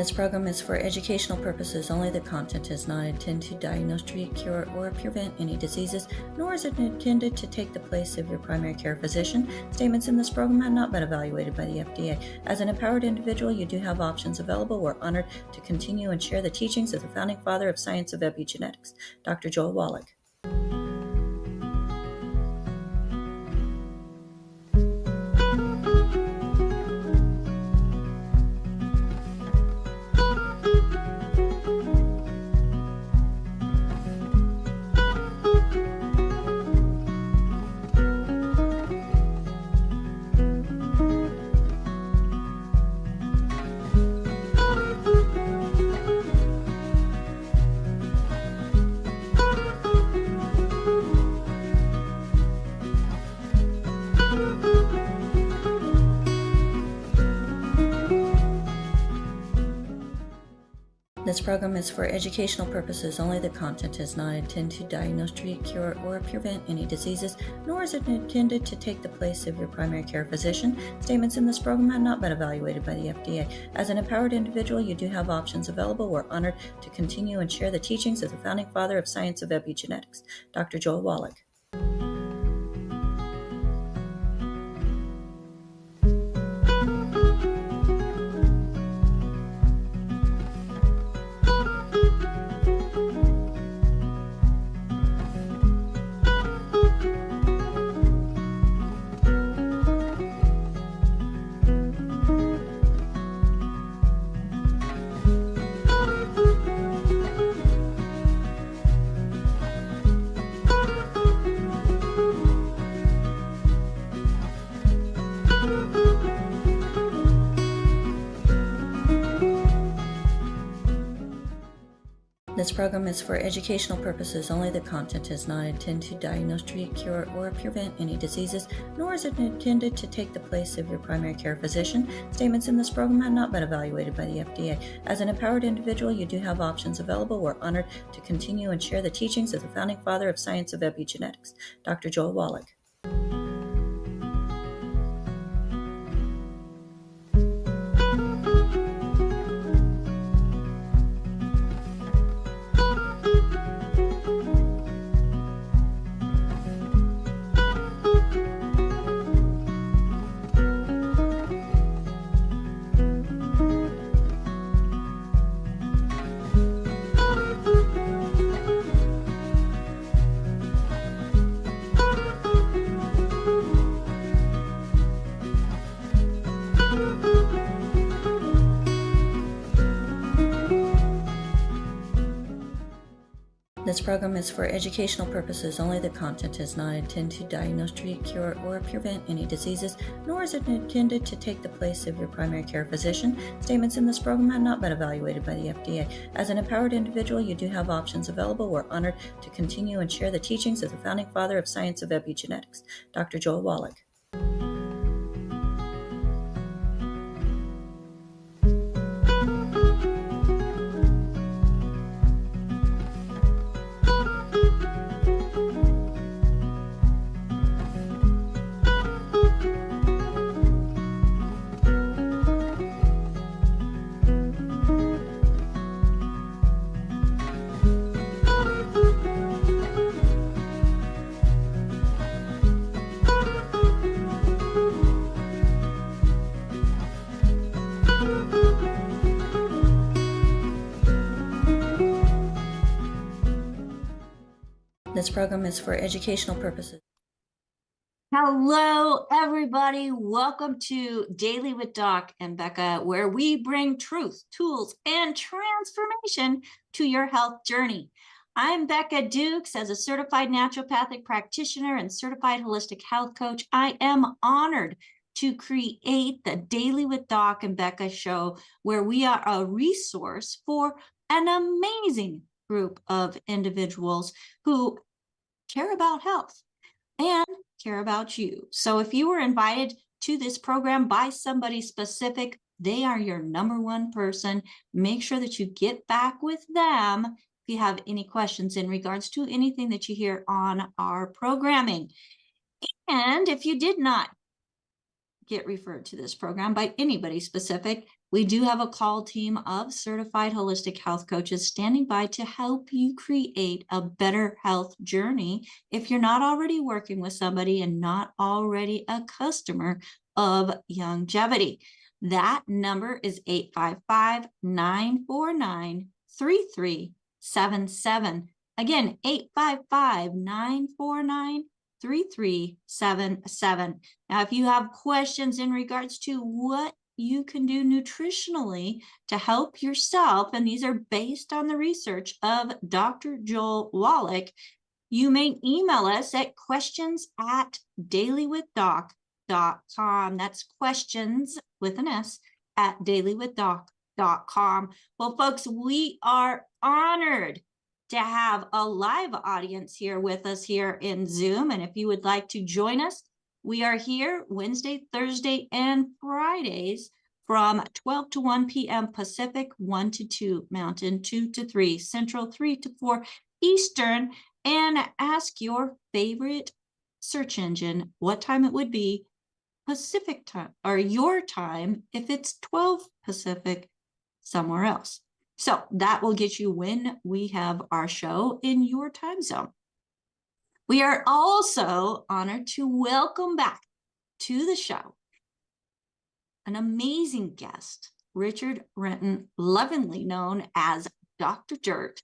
This program is for educational purposes only. The content is not intended to diagnose, treat, cure, or prevent any diseases, nor is it intended to take the place of your primary care physician. Statements in this program have not been evaluated by the FDA. As an empowered individual, you do have options available. We're honored to continue and share the teachings of the founding father of science of epigenetics, Dr. Joel Wallach. This program is for educational purposes only. The content is not intended to diagnose, treat, cure, or prevent any diseases, nor is it intended to take the place of your primary care physician. Statements in this program have not been evaluated by the FDA. As an empowered individual, you do have options available. We're honored to continue and share the teachings of the founding father of science of epigenetics, Dr. Joel Wallach. This program is for educational purposes only. The content is not intended to diagnose, treat, cure, or prevent any diseases, nor is it intended to take the place of your primary care physician. Statements in this program have not been evaluated by the FDA. As an empowered individual, you do have options available. We're honored to continue and share the teachings of the founding father of science of epigenetics, Dr. Joel Wallach. This program is for educational purposes only. The content is not intended to diagnose, treat, cure, or prevent any diseases, nor is it intended to take the place of your primary care physician. Statements in this program have not been evaluated by the FDA. As an empowered individual, you do have options available. We're honored to continue and share the teachings of the founding father of science of epigenetics, Dr. Joel Wallach. This program is for educational purposes. Hello, everybody. Welcome to Daily with Doc and Becca, where we bring truth, tools, and transformation to your health journey. I'm Becca Dukes. As a certified naturopathic practitioner and certified holistic health coach, I am honored to create the Daily with Doc and Becca show, where we are a resource for an amazing group of individuals who care about health and care about you. So if you were invited to this program by somebody specific, they are your number one person. Make sure that you get back with them if you have any questions in regards to anything that you hear on our programming. And if you did not get referred to this program by anybody specific, We do have a call team of certified holistic health coaches standing by to help you create a better health journey if you're not already working with somebody and not already a customer of YGY. That number is 855-949-3377. Again, 855-949-3377. Now, if you have questions in regards to what you can do nutritionally to help yourself, and these are based on the research of Dr. Joel Wallach, you may email us at questions@dailywithdoc.com. That's questions with an S at dailywithdoc.com. Well, folks, we are honored to have a live audience here with us here in Zoom. And if you would like to join us, we are here Wednesday, Thursday, and Fridays from 12 to 1 p.m. Pacific, 1 to 2 Mountain, 2 to 3 Central, 3 to 4 Eastern, and ask your favorite search engine what time it would be Pacific time, or your time if it's 12 Pacific somewhere else. So that will get you when we have our show in your time zone. We are also honored to welcome back to the show an amazing guest, Richard Renton, lovingly known as Dr. Dirt.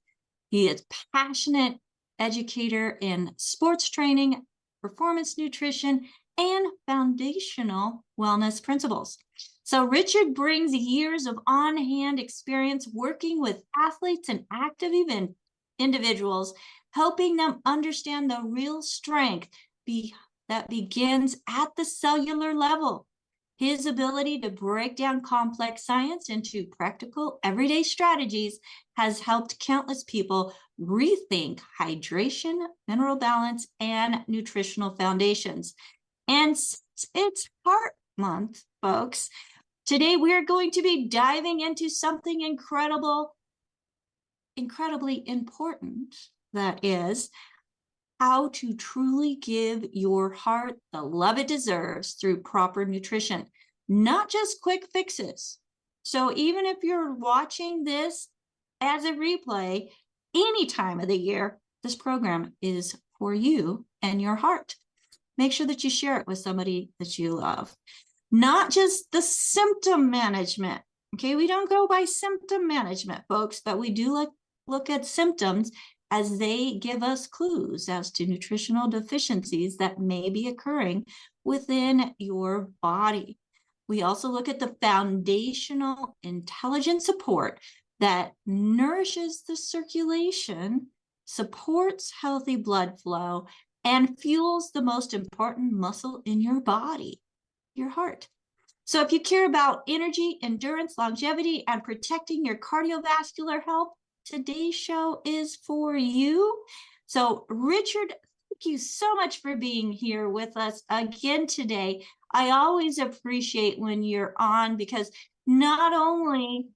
He is passionate educator in sports training, performance nutrition, and foundational wellness principles. So Richard brings years of on-hand experience working with athletes and active individuals, helping them understand the real strength that begins at the cellular level. His ability to break down complex science into practical, everyday strategies has helped countless people rethink hydration, mineral balance, and nutritional foundations. And it's Heart Month, folks. Today, we are going to be diving into something incredibly important, that is how to truly give your heart the love it deserves through proper nutrition, not just quick fixes. So even if you're watching this as a replay any time of the year, this program is for you and your heart. Make sure that you share it with somebody that you love. Not just the symptom management. Okay, we don't go by symptom management, folks, but we do look at symptoms as they give us clues as to nutritional deficiencies that may be occurring within your body. We also look at the foundational intelligent support that nourishes the circulation, supports healthy blood flow, and fuels the most important muscle in your body, your heart. So if you care about energy, endurance, longevity, and protecting your cardiovascular health, today's show is for you. So Richard, thank you so much for being here with us again today. I always appreciate when you're on, because not only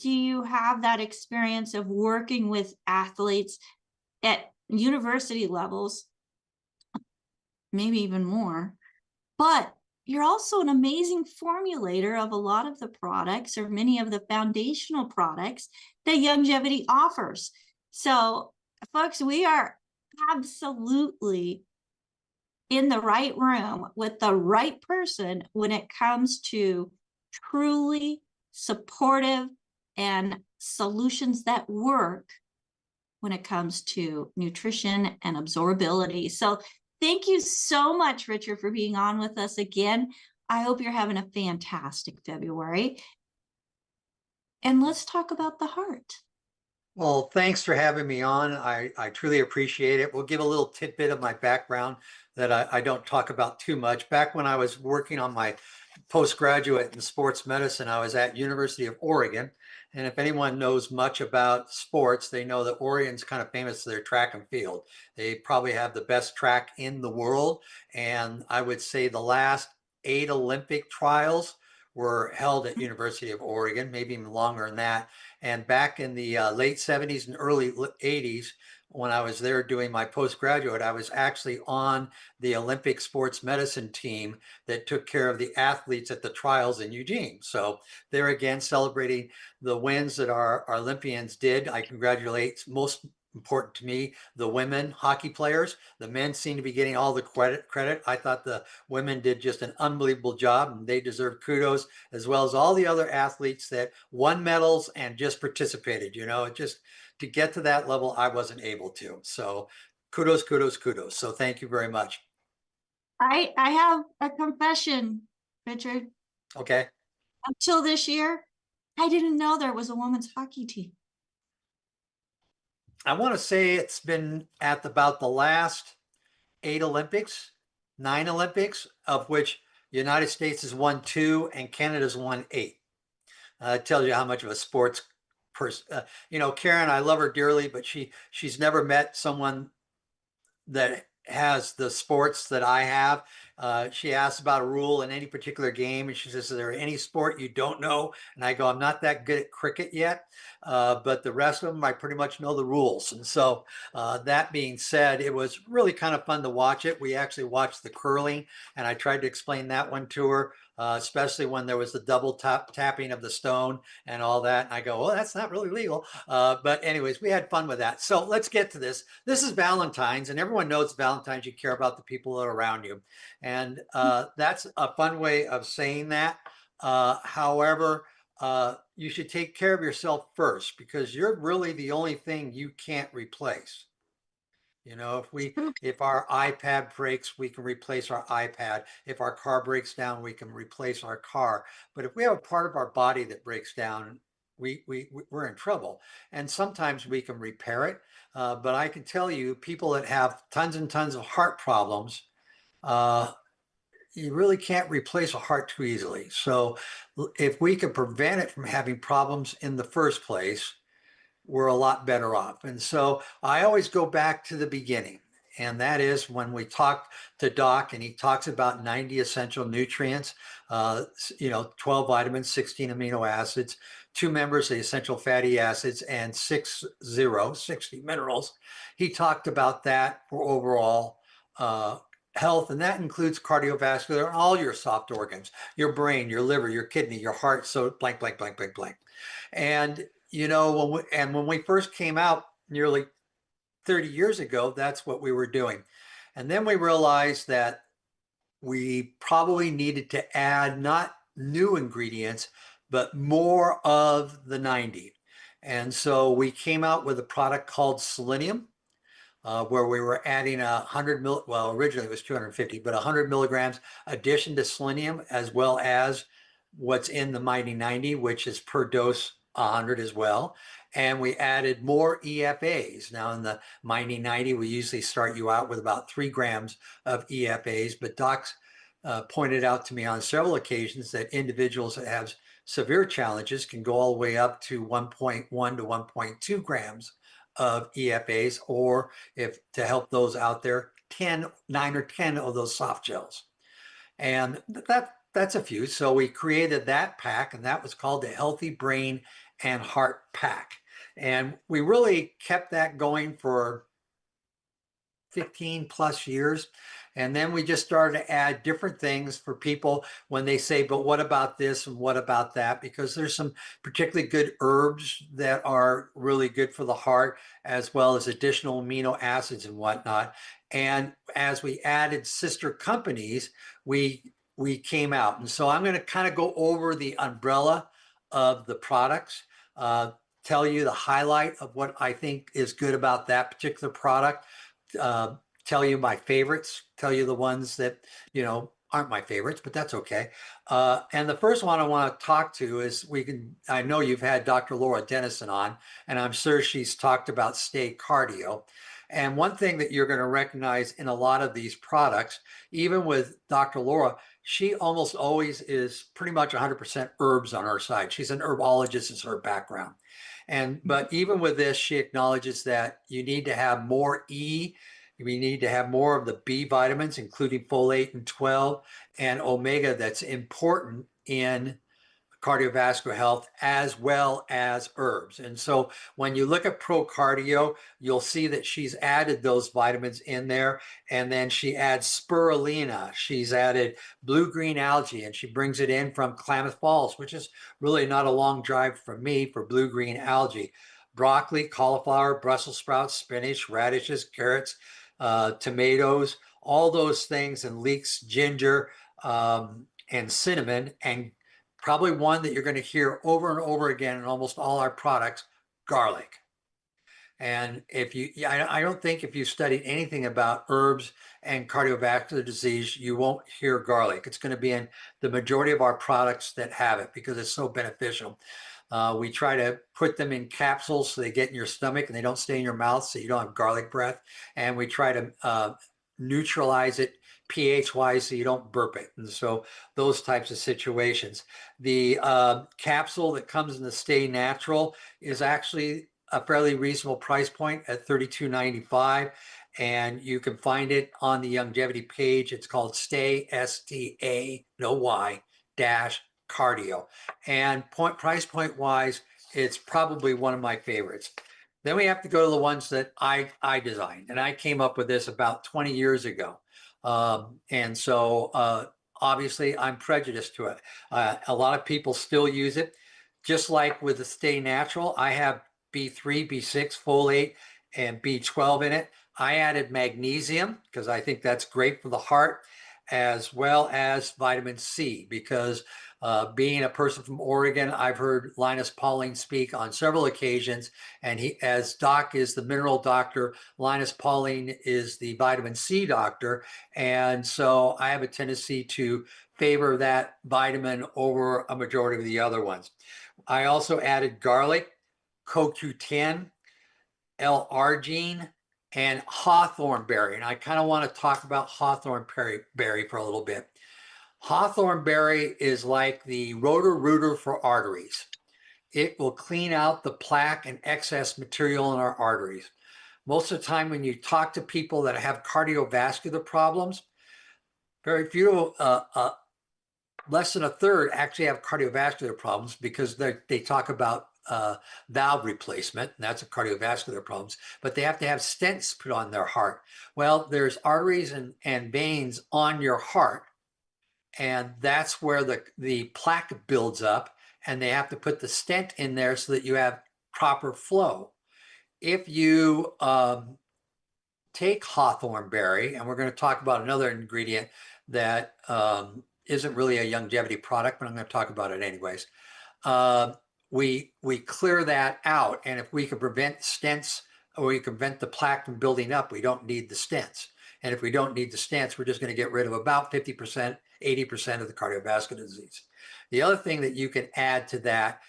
do you have that experience of working with athletes at university levels, maybe even more, but you're also an amazing formulator of a lot of the products, or many of the foundational products that YGY offers. So, folks, we are absolutely in the right room with the right person when it comes to truly supportive and solutions that work when it comes to nutrition and absorbability. So thank you so much, Richard, for being on with us again. I hope you're having a fantastic February. And let's talk about the heart. Well, thanks for having me on. I truly appreciate it. We'll give a little tidbit of my background that I don't talk about too much. Back when I was working on my postgraduate in sports medicine, I was at University of Oregon. And if anyone knows much about sports, they know that Oregon's kind of famous for their track and field. They probably have the best track in the world. And I would say the last 8 Olympic trials were held at University of Oregon, maybe even longer than that. And back in the late 70s and early 80s, when I was there doing my postgraduate, I was actually on the Olympic sports medicine team that took care of the athletes at the trials in Eugene. So there again, celebrating the wins that our Olympians did. I congratulate, most important to me, the women hockey players. The men seem to be getting all the credit. I thought the women did just an unbelievable job, and they deserve kudos, as well as all the other athletes that won medals and just participated. You know, it just, to get to that level, I wasn't able to. So kudos, kudos, kudos. So thank you very much. I have a confession, Richard. Okay. Until this year, I didn't know there was a women's hockey team. I want to say it's been at about the last 8 Olympics, 9 Olympics, of which the United States has won 2 and Canada's won 8. It tells you how much of a sports person, you know, Karen, I love her dearly, but she's never met someone that has the sports that I have. She asks about a rule in any particular game, and she says, is there any sport you don't know? And I go, I'm not that good at cricket yet, but the rest of them, I pretty much know the rules. And so that being said, it was really kind of fun to watch it. We actually watched the curling, and I tried to explain that one to her. Especially when there was the double tapping of the stone and all that. And I go, well, that's not really legal. But anyways, we had fun with that. So let's get to this. This is Valentine's, and everyone knows Valentine's, you care about the people that are around you. And that's a fun way of saying that. However, you should take care of yourself first, because you're really the only thing you can't replace. You know, if our iPad breaks, we can replace our iPad. If our car breaks down, we can replace our car. But if we have a part of our body that breaks down, we're in trouble. And sometimes we can repair it. But I can tell you, people that have tons and tons of heart problems, you really can't replace a heart too easily. So if we can prevent it from having problems in the first place, we're a lot better off. And so I always go back to the beginning. And that is when we talk to Doc, and he talks about 90 essential nutrients, 12 vitamins, 16 amino acids, 2 members of the essential fatty acids, and 60 minerals. He talked about that for overall health, and that includes cardiovascular, all your soft organs, your brain, your liver, your kidney, your heart, so blank, blank, blank, blank, blank. And you know, when we first came out nearly 30 years ago, that's what we were doing. And then we realized that we probably needed to add not new ingredients, but more of the 90. And so we came out with a product called Selenium, where we were adding 100 well, originally it was 250, but 100 milligrams addition to selenium, as well as what's in the Mighty 90, which is per dose 100 as well. And we added more EFAs. Now in the Mighty 90, we usually start you out with about 3 grams of EFAs, but docs pointed out to me on several occasions that individuals that have severe challenges can go all the way up to 1.1 to 1.2 grams of EFAs, or if to help those out there, 9 or 10 of those soft gels. And that's a few. So we created that pack, and that was called the Healthy Brain and Heart Pack. And we really kept that going for 15 plus years. And then we just started to add different things for people when they say, but what about this and what about that? Because there's some particularly good herbs that are really good for the heart, as well as additional amino acids and whatnot. And as we added sister companies, we came out. And so I'm going to kind of go over the umbrella of the products, tell you the highlight of what I think is good about that particular product, tell you my favorites, tell you the ones that, you know, aren't my favorites, but that's okay. And the first one I want to talk to is, I know you've had Dr. Laura Dennison on, and I'm sure she's talked about Stay Cardio. And one thing that you're going to recognize in a lot of these products, even with Dr. Laura, she almost always is pretty much 100% herbs on her side. She's an herbologist, is her background. But even with this, she acknowledges that you need to have more E. We need to have more of the B vitamins, including folate and 12 and omega, that's important in cardiovascular health as well as herbs. And so when you look at Pro Cardio, you'll see that she's added those vitamins in there. And then she adds spirulina. She's added blue-green algae, and she brings it in from Klamath Falls, which is really not a long drive from me for blue-green algae. Broccoli, cauliflower, Brussels sprouts, spinach, radishes, carrots, tomatoes, all those things, and leeks, ginger, and cinnamon, and probably one that you're going to hear over and over again in almost all our products, garlic. And if you, I don't think if you studied anything about herbs and cardiovascular disease, you won't hear garlic. It's going to be in the majority of our products that have it because it's so beneficial. We try to put them in capsules so they get in your stomach and they don't stay in your mouth so you don't have garlic breath. And we try to neutralize it pH-wise so you don't burp it. And so those types of situations. The capsule that comes in the Stay Natural is actually a fairly reasonable price point at $32.95. And you can find it on the longevity page. It's called Stay, S-T-A, no Y, dash cardio. And price point wise, it's probably one of my favorites. Then we have to go to the ones that I designed, and I came up with this about 20 years ago. And so obviously I'm prejudiced to it. A lot of people still use it. Just like with the Stay Natural, I have B3, B6, folate, and B12 in it. I added magnesium because I think that's great for the heart, as well as vitamin C, because being a person from Oregon, I've heard Linus Pauling speak on several occasions, and he, as Doc is the mineral doctor, Linus Pauling is the vitamin C doctor, and so I have a tendency to favor that vitamin over a majority of the other ones. I also added garlic, CoQ10, L-arginine, and hawthorn berry, and I kind of want to talk about hawthorn berry for a little bit. Hawthorn berry is like the Roto-Rooter for arteries. It will clean out the plaque and excess material in our arteries. Most of the time when you talk to people that have cardiovascular problems, very few, less than a third actually have cardiovascular problems because they talk about valve replacement, and that's a cardiovascular problems, but they have to have stents put on their heart. Well, there's arteries and veins on your heart, and that's where the plaque builds up, and they have to put the stent in there so that you have proper flow. If you take hawthorn berry, and we're going to talk about another ingredient that isn't really a longevity product, but I'm going to talk about it anyways. We clear that out, and if we can prevent stents or we can prevent the plaque from building up, we don't need the stents. And if we don't need the stents, we're just going to get rid of about 50%, 80% of the cardiovascular disease. The other thing that you can add to that,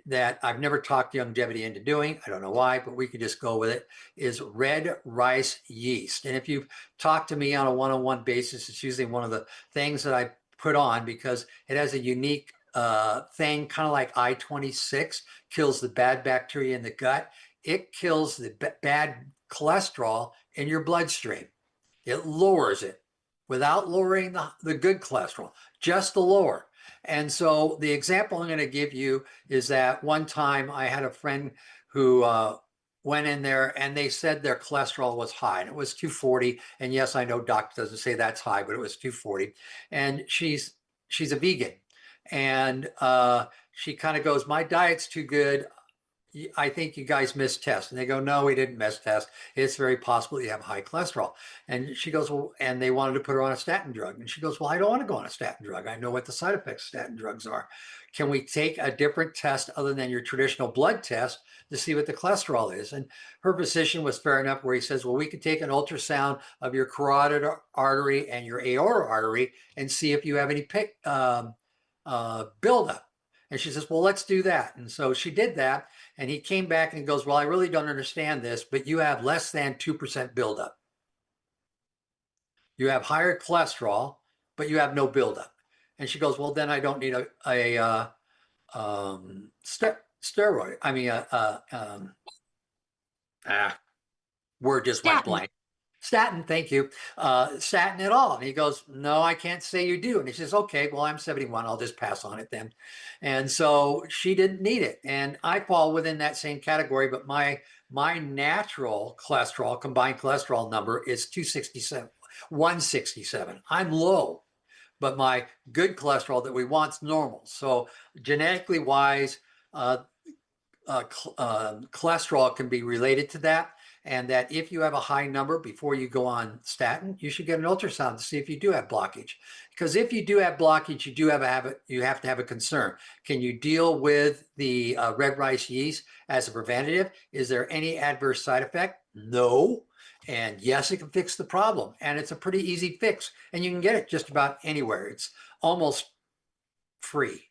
that I've never talked longevity into doing, I don't know why, but we can just go with it, is red rice yeast. And if you've talked to me on a one-on-one basis, it's usually one of the things that I put on because it has a unique thing, kind of like I-26, kills the bad bacteria in the gut. It kills the bad cholesterol in your bloodstream. It lowers it without lowering the good cholesterol, just the lower. And so the example I'm going to give you is that one time I had a friend who went in there and they said their cholesterol was high, and it was 240. And yes, I know doc doesn't say that's high, but it was 240. And she's a vegan. And she kind of goes, my diet's too good. I think you guys missed tests. And they go, no, we didn't miss tests. It's very possible you have high cholesterol. And she goes, well, and they wanted to put her on a statin drug. And she goes, well, I don't want to go on a statin drug. I know what the side effects of statin drugs are. Can we take a different test other than your traditional blood test to see what the cholesterol is? And her position was fair enough, where he says, well, we could take an ultrasound of your carotid artery and your aorta artery and see if you have any buildup. And she says, well, let's do that. And so she did that. And he came back and he goes, well, I really don't understand this, but you have less than 2% buildup. You have higher cholesterol, but you have no buildup. And she goes, well, then I don't need a steroid. I mean, word just went blank. Statin, thank you. Statin at all. And he goes, no, I can't say you do. And he says, okay, well, I'm 71. I'll just pass on it then. And so she didn't need it. And I fall within that same category, but my natural cholesterol, combined cholesterol number is 267, 167. I'm low, but my good cholesterol that we want is normal. So genetically wise, cholesterol can be related to that, and that if you have a high number before you go on statin, you should get an ultrasound to see if you do have blockage. Because if you do have blockage, you have to have a concern. Can you deal with the red rice yeast as a preventative? Is there any adverse side effect? No. And yes, it can fix the problem, and it's a pretty easy fix, and you can get it just about anywhere. It's almost free.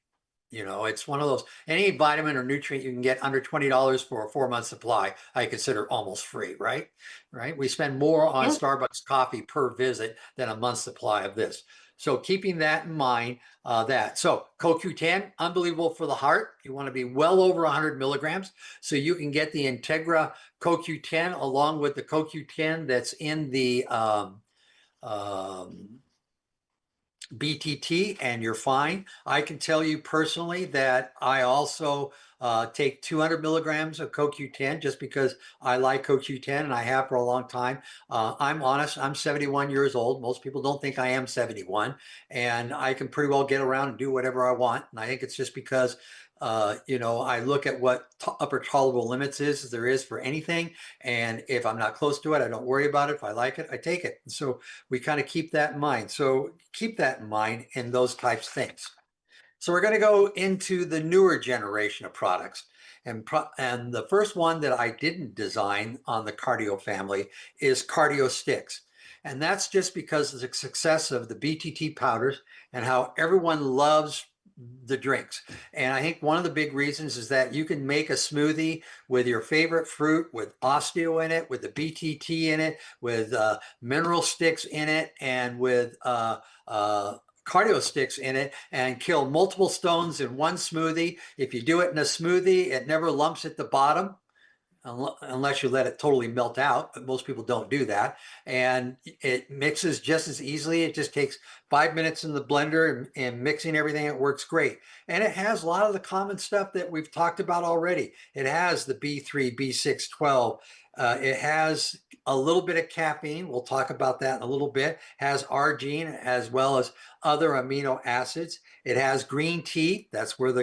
You know, it's one of those, any vitamin or nutrient you can get under $20 for a 4-month supply, I consider almost free, right? Right? We spend more on Starbucks coffee per visit than a month's supply of this. So keeping that in mind, so CoQ10, unbelievable for the heart. You want to be well over 100 milligrams. So you can get the Integra CoQ10 along with the CoQ10 that's in the BTT, and you're fine. I can tell you personally that I also take 200 milligrams of CoQ10 just because I like CoQ10 and I have for a long time. I'm honest, I'm 71 years old. Most people don't think I am 71, and I can pretty well get around and do whatever I want. And I think it's just because I look at what upper tolerable limits is there is for anything. And if I'm not close to it, I don't worry about it. If I like it, I take it. And so we kind of keep that in mind. So keep that in mind in those types of things. So we're going to go into the newer generation of products. And the first one that I didn't design on the cardio family is Cardio Sticks. And that's just because of the success of the BTT powders and how everyone loves the drinks. And I think one of the big reasons is that you can make a smoothie with your favorite fruit, with osteo in it, with the BTT in it, with mineral sticks in it, and with cardio sticks in it, and kill multiple stones in one smoothie. If you do it in a smoothie, it never lumps at the bottom, unless you let it totally melt out, but most people don't do that. And it mixes just as easily. It just takes 5 minutes in the blender and mixing everything, it works great. And it has a lot of the common stuff that we've talked about already. It has the B3, B6, 12. It has a little bit of caffeine. We'll talk about that in a little bit. It has arginine as well as other amino acids. It has green tea. That's where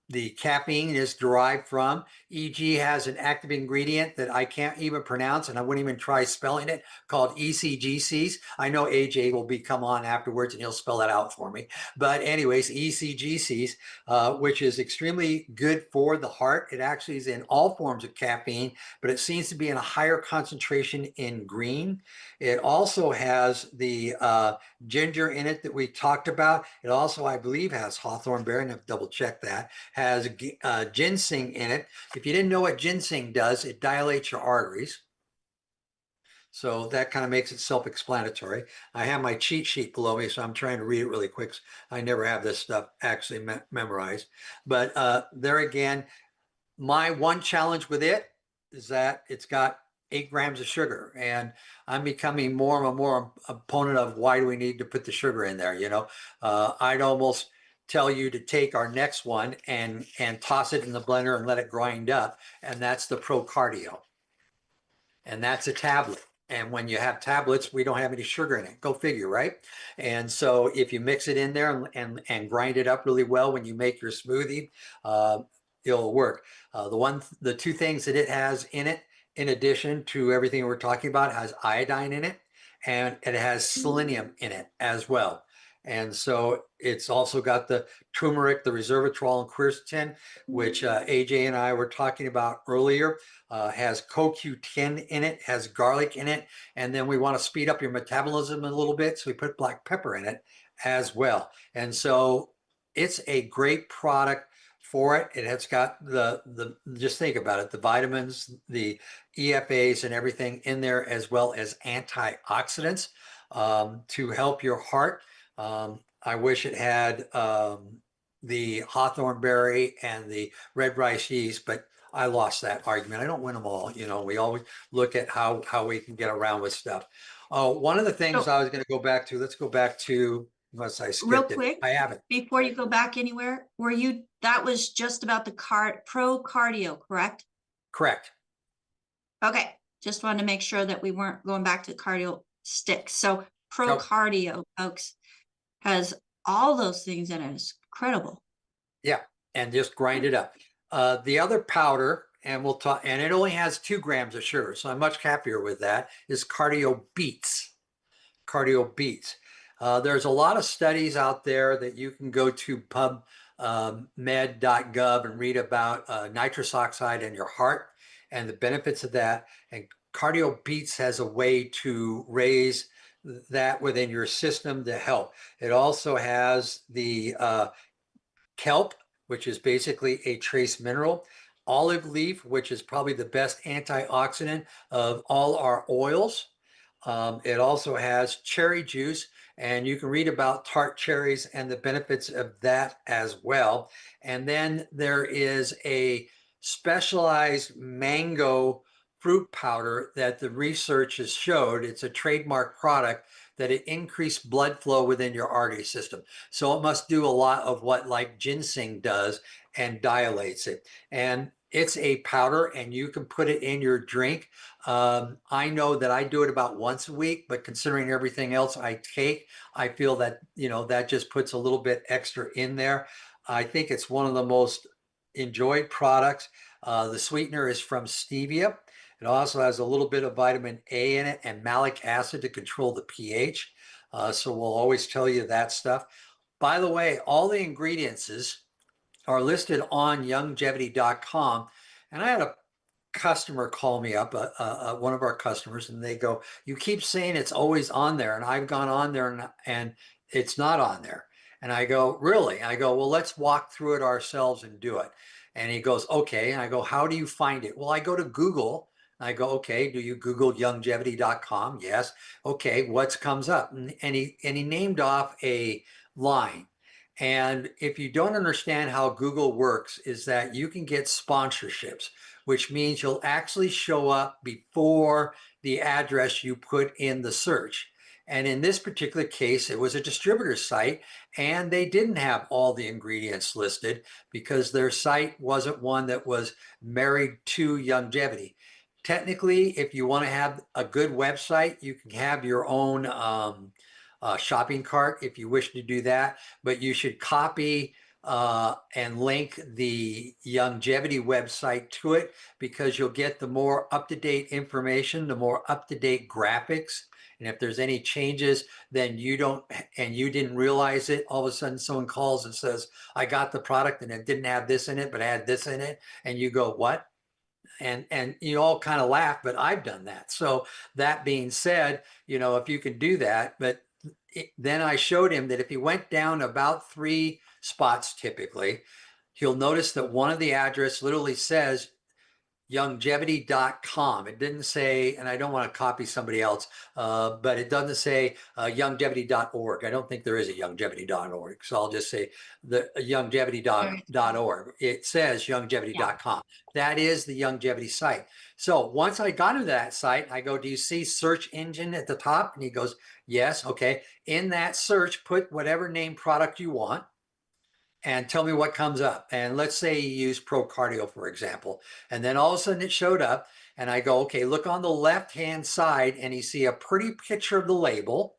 the caffeine is derived from. EG has an active ingredient that I can't even pronounce, and I wouldn't even try spelling it, called ECGCs. I know AJ will come on afterwards and he'll spell that out for me. But anyways, ECGCs, which is extremely good for the heart. It actually is in all forms of caffeine, but it seems to be in a higher concentration in green. It also has the ginger in it that we talked about. It also, I believe, has hawthorn berry, and I've double checked that. Has ginseng in it. If you didn't know what ginseng does, it dilates your arteries. So that kind of makes it self-explanatory. I have my cheat sheet below me, so I'm trying to read it really quick. I never have this stuff actually memorized. But there again, my one challenge with it is that it's got 8 grams of sugar, and I'm becoming more and more opponent of why do we need to put the sugar in there. I'd almost tell you to take our next one and toss it in the blender and let it grind up, and that's the Pro Cardio, and that's a tablet. And when you have tablets, we don't have any sugar in it. Go figure, right? And so if you mix it in there and grind it up really well when you make your smoothie, it'll work. The 2 things that it has in it, in addition to everything we're talking about, has iodine in it, and it has selenium in it as well. And so it's also got the turmeric, the resveratrol, and quercetin, which AJ and I were talking about earlier. Has CoQ10 in it, has garlic in it, and then we want to speed up your metabolism a little bit, so we put black pepper in it as well. And so it's a great product for it. It has got just think about it, the vitamins, the EFAs and everything in there, as well as antioxidants to help your heart. I wish it had the hawthorn berry and the red rice yeast, but I lost that argument. I don't win them all. You know, we always look at how we can get around with stuff. One of the things So- I was going to go back to, let's go back to, unless I skipped Real it. quick, I haven't. before you go back anywhere, that was just about the pro cardio, correct? Correct. Okay, just wanted to make sure that we weren't going back to cardio sticks. So pro Nope. cardio, folks, has all those things in it. It's incredible. Yeah, and just grind it up. The other powder, and we'll talk, and it only has 2 grams of sugar, so I'm much happier with that, is Cardio Beats. Cardio Beats. There's a lot of studies out there that you can go to pubmed.gov and read about nitrous oxide in your heart and the benefits of that. And Cardio Beats has a way to raise that within your system to help. It also has the kelp, which is basically a trace mineral, olive leaf, which is probably the best antioxidant of all our oils. It also has cherry juice, and you can read about tart cherries and the benefits of that as well. And then there is a specialized mango fruit powder that the research has showed, it's a trademark product, that it increased blood flow within your artery system. So it must do a lot of what like ginseng does and dilates it. And it's a powder and you can put it in your drink. I know that I do it about once a week, but considering everything else I take, I feel that, you know, that just puts a little bit extra in there. I think it's one of the most enjoyed products. The sweetener is from stevia. It also has a little bit of vitamin A in it and malic acid to control the pH. So we'll always tell you that stuff. By the way, all the ingredients are listed on youngevity.com. And I had a customer call me up, one of our customers, and they go, "You keep saying it's always on there." And I've gone on there and it's not on there. And I go, "Really?" I go, "Well, let's walk through it ourselves and do it." And he goes, "Okay." And I go, "How do you find it?" Well, I go to Google. I go, "Okay, do you Google youngevity.com?" Yes. "Okay, what comes up?" And he named off a line. And if you don't understand how Google works, is that you can get sponsorships, which means you'll actually show up before the address you put in the search. And in this particular case, it was a distributor site and they didn't have all the ingredients listed because their site wasn't one that was married to Youngevity. Technically, if you want to have a good website, you can have your own shopping cart if you wish to do that, but you should copy and link the Youngevity website to it because you'll get the more up-to-date information, the more up-to-date graphics. And if there's any changes, then you didn't realize it, all of a sudden someone calls and says, "I got the product and it didn't have this in it, but it had this in it." And you go, "What?" And you all kind of laugh, but I've done that. So that being said, you know, if you can do that, but then I showed him that if he went down about 3 spots typically, he'll notice that one of the address literally says youngevity.com. It didn't say, and I don't want to copy somebody else, but it doesn't say youngevity.org. I don't think there is a youngevity.org. So I'll just say the youngevity.org. It says youngevity.com. That is the Youngevity site. So once I got to that site, I go, "Do you see search engine at the top?" And he goes, "Yes." "Okay. In that search, put whatever name product you want and tell me what comes up." And let's say you use Pro Cardio, for example. And then all of a sudden it showed up and I go, "Okay, look on the left-hand side," and you see a pretty picture of the label.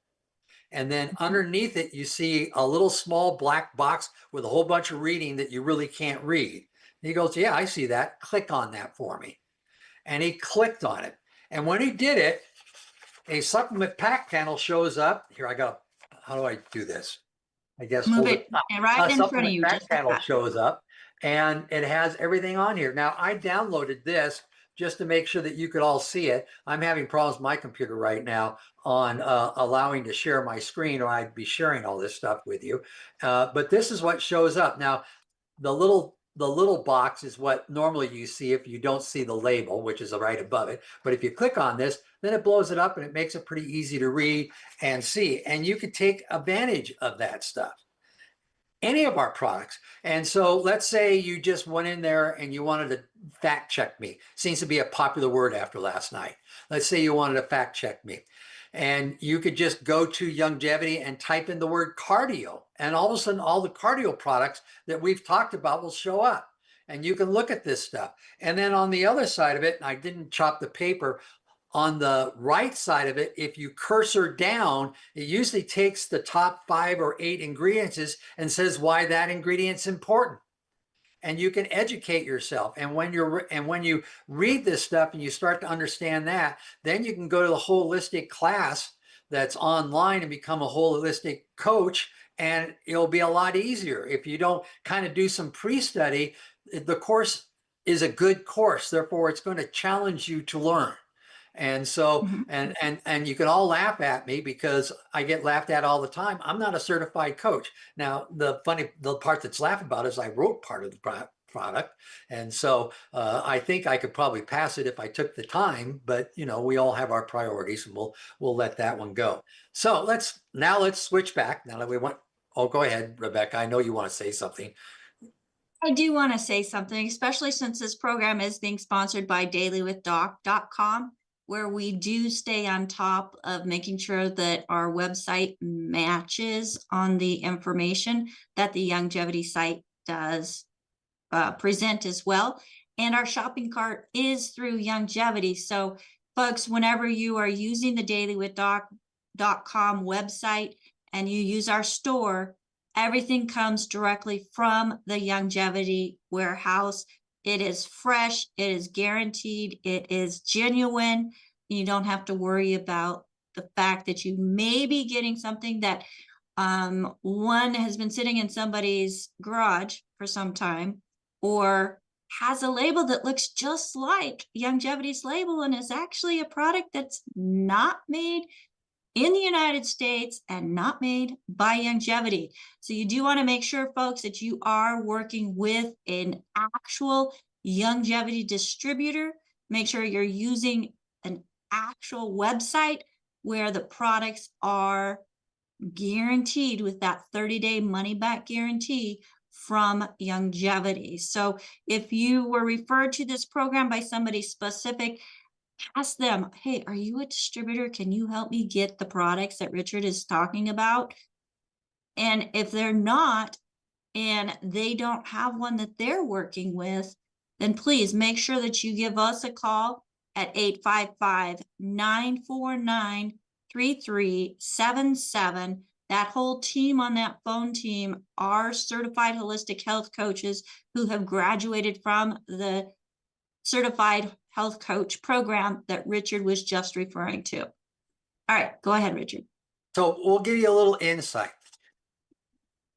And then underneath it, you see a little small black box with a whole bunch of reading that you really can't read. And he goes, "Yeah, I see that. Click on that for me." And he clicked on it. And when he did it, a supplement pack panel shows up. Here, how do I do this? I guess Move hold it right in front of supplement you. pack Just like panel that. shows up and it has everything on here. Now I downloaded this just to make sure that you could all see it. I'm having problems with my computer right now on allowing to share my screen, or I'd be sharing all this stuff with you. But this is what shows up. Now the little box is what normally you see if you don't see the label, which is right above it. But if you click on this, then it blows it up and it makes it pretty easy to read and see. And you can take advantage of that stuff. any of our products. And so let's say you just went in there and you wanted to fact check me. Seems to be a popular word after last night. Let's say you wanted to fact check me. And you could just go to Youngevity and type in the word cardio. And all of a sudden, all the cardio products that we've talked about will show up. And you can look at this stuff. And then on the other side of it, and I didn't chop the paper, on the right side of it, if you cursor down, it usually takes the top 5 or 8 ingredients and says why that ingredient's important. And you can educate yourself. And when you read this stuff and you start to understand that, then you can go to the holistic class that's online and become a holistic coach. And it'll be a lot easier if you don't kind of do some pre-study. The course is a good course. Therefore, it's going to challenge you to learn. And so, and you can all laugh at me because I get laughed at all the time. I'm not a certified coach. Now, the part that's laughed about is I wrote part of the product. And so I think I could probably pass it if I took the time, but you know, we all have our priorities and we'll let that one go. So let's switch back now that we went. Oh, go ahead, Rebecca. I know you want to say something. I do want to say something, especially since this program is being sponsored by dailywithdoc.com, where we do stay on top of making sure that our website matches on the information that the Youngevity site does present as well. And our shopping cart is through Youngevity. So folks, whenever you are using the dailywithdoc.com website and you use our store, everything comes directly from the Youngevity warehouse. It is fresh, it is guaranteed, it is genuine. You don't have to worry about the fact that you may be getting something that one has been sitting in somebody's garage for some time, or has a label that looks just like Youngevity's label and is actually a product that's not made in the United States and not made by Youngevity. So you do want to make sure, folks, that you are working with an actual Youngevity distributor. Make sure you're using an actual website where the products are guaranteed with that 30-day money-back guarantee from Youngevity. So if you were referred to this program by somebody specific, ask them, hey, are you a distributor? Can you help me get the products that Richard is talking about? And if they're not, and they don't have one that they're working with, then please make sure that you give us a call at 855-949-3377. That whole team on that phone team are certified holistic health coaches who have graduated from the certified health coach program that Richard was just referring to. All right, go ahead, Richard. So we'll give you a little insight.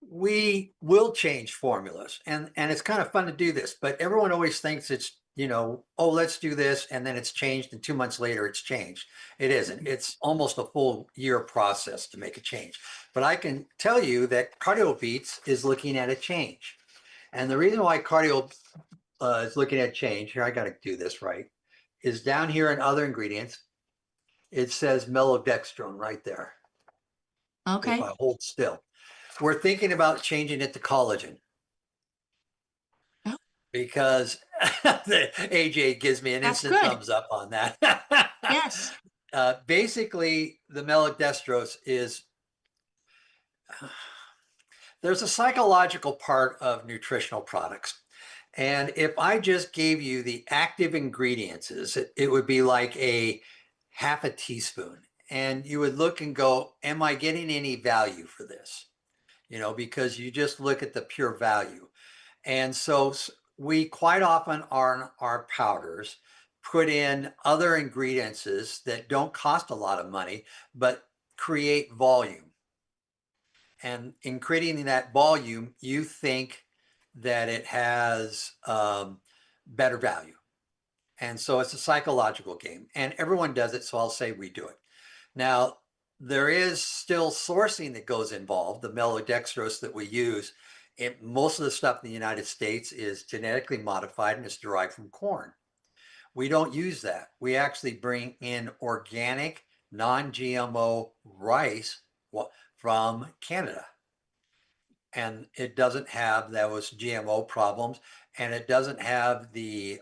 We will change formulas, and it's kind of fun to do this, but everyone always thinks it's, you know, oh, let's do this, and then it's changed, and 2 months later it's changed. It isn't. It's almost a full year process to make a change. But I can tell you that Cardio Beats is looking at a change. And the reason why Cardio is looking at change, here I got to do this right, is down here in other ingredients, it says melodextrone right there. Okay. If I hold still. We're thinking about changing it to collagen. Oh. Because AJ gives me an instant thumbs up on that. Yes. Basically, the melodextrose is, there's a psychological part of nutritional products. And if I just gave you the active ingredients, it would be like a half a teaspoon. And you would look and go, am I getting any value for this? You know, because you just look at the pure value. And so we quite often on our powders put in other ingredients that don't cost a lot of money, but create volume. And in creating that volume, you think that it has better value. And so it's a psychological game, and everyone does it. So I'll say we do it. Now, there is still sourcing that goes involved. The melodextrose that we use, most of the stuff in the United States is genetically modified and it's derived from corn. We don't use that. We actually bring in organic, non-GMO rice from Canada. and it doesn't have those GMO problems, and it doesn't have the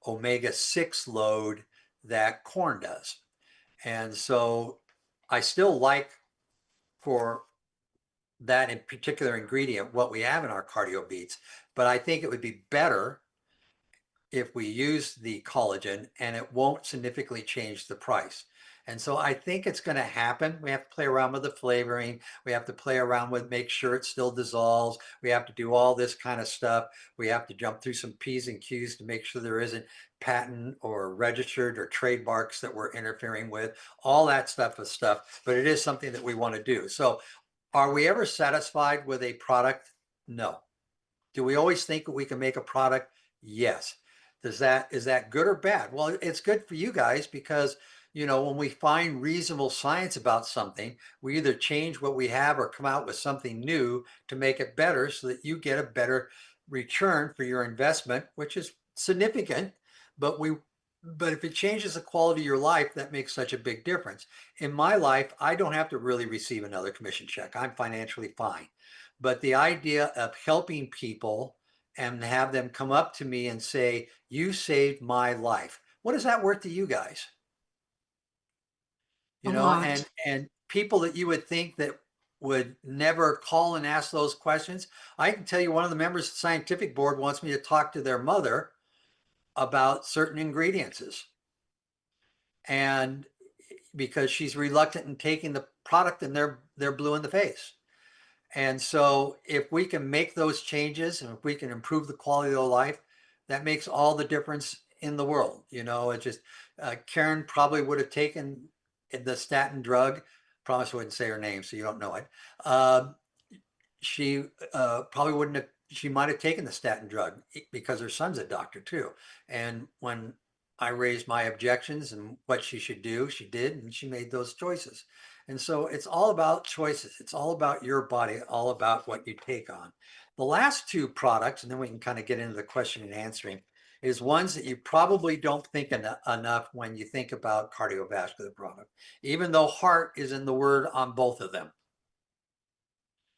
omega-6 load that corn does. And so I still like, for that in particular ingredient, what we have in our cardio beets, but I think it would be better if we use the collagen, and it won't significantly change the price. And so I think it's going to happen. We have to play around with the flavoring. We have to play around with, make sure it still dissolves. We have to do all this kind of stuff. We have to jump through some P's and Q's to make sure there isn't patent or registered or trademarks that we're interfering with, all that stuff, but it is something that we want to do. So are we ever satisfied with a product? No. Do we always think we can make a product? Yes. Is that good or bad? Well, it's good for you guys because, when we find reasonable science about something, we either change what we have or come out with something new to make it better so that you get a better return for your investment, which is significant, but if it changes the quality of your life, that makes such a big difference. In my life, I don't have to really receive another commission check. I'm financially fine. But the idea of helping people and have them come up to me and say, you saved my life. What is that worth to you guys? A lot. And people that you would think that would never call and ask those questions. I can tell you one of the members of the scientific board wants me to talk to their mother about certain ingredients. And because she's reluctant in taking the product, and they're blue in the face. And so if we can make those changes and if we can improve the quality of their life, that makes all the difference in the world. It just, Karen probably would have taken the statin drug. Promise I wouldn't say her name, so you don't know it. She probably wouldn't have, she might have taken the statin drug because her son's a doctor too. And when I raised my objections and what she should do, she did, and she made those choices. And so it's all about choices. It's all about your body, all about what you take on. The last two products, and then we can kind of get into the question and answering, is ones that you probably don't think enough when you think about cardiovascular product, even though heart is in the word on both of them.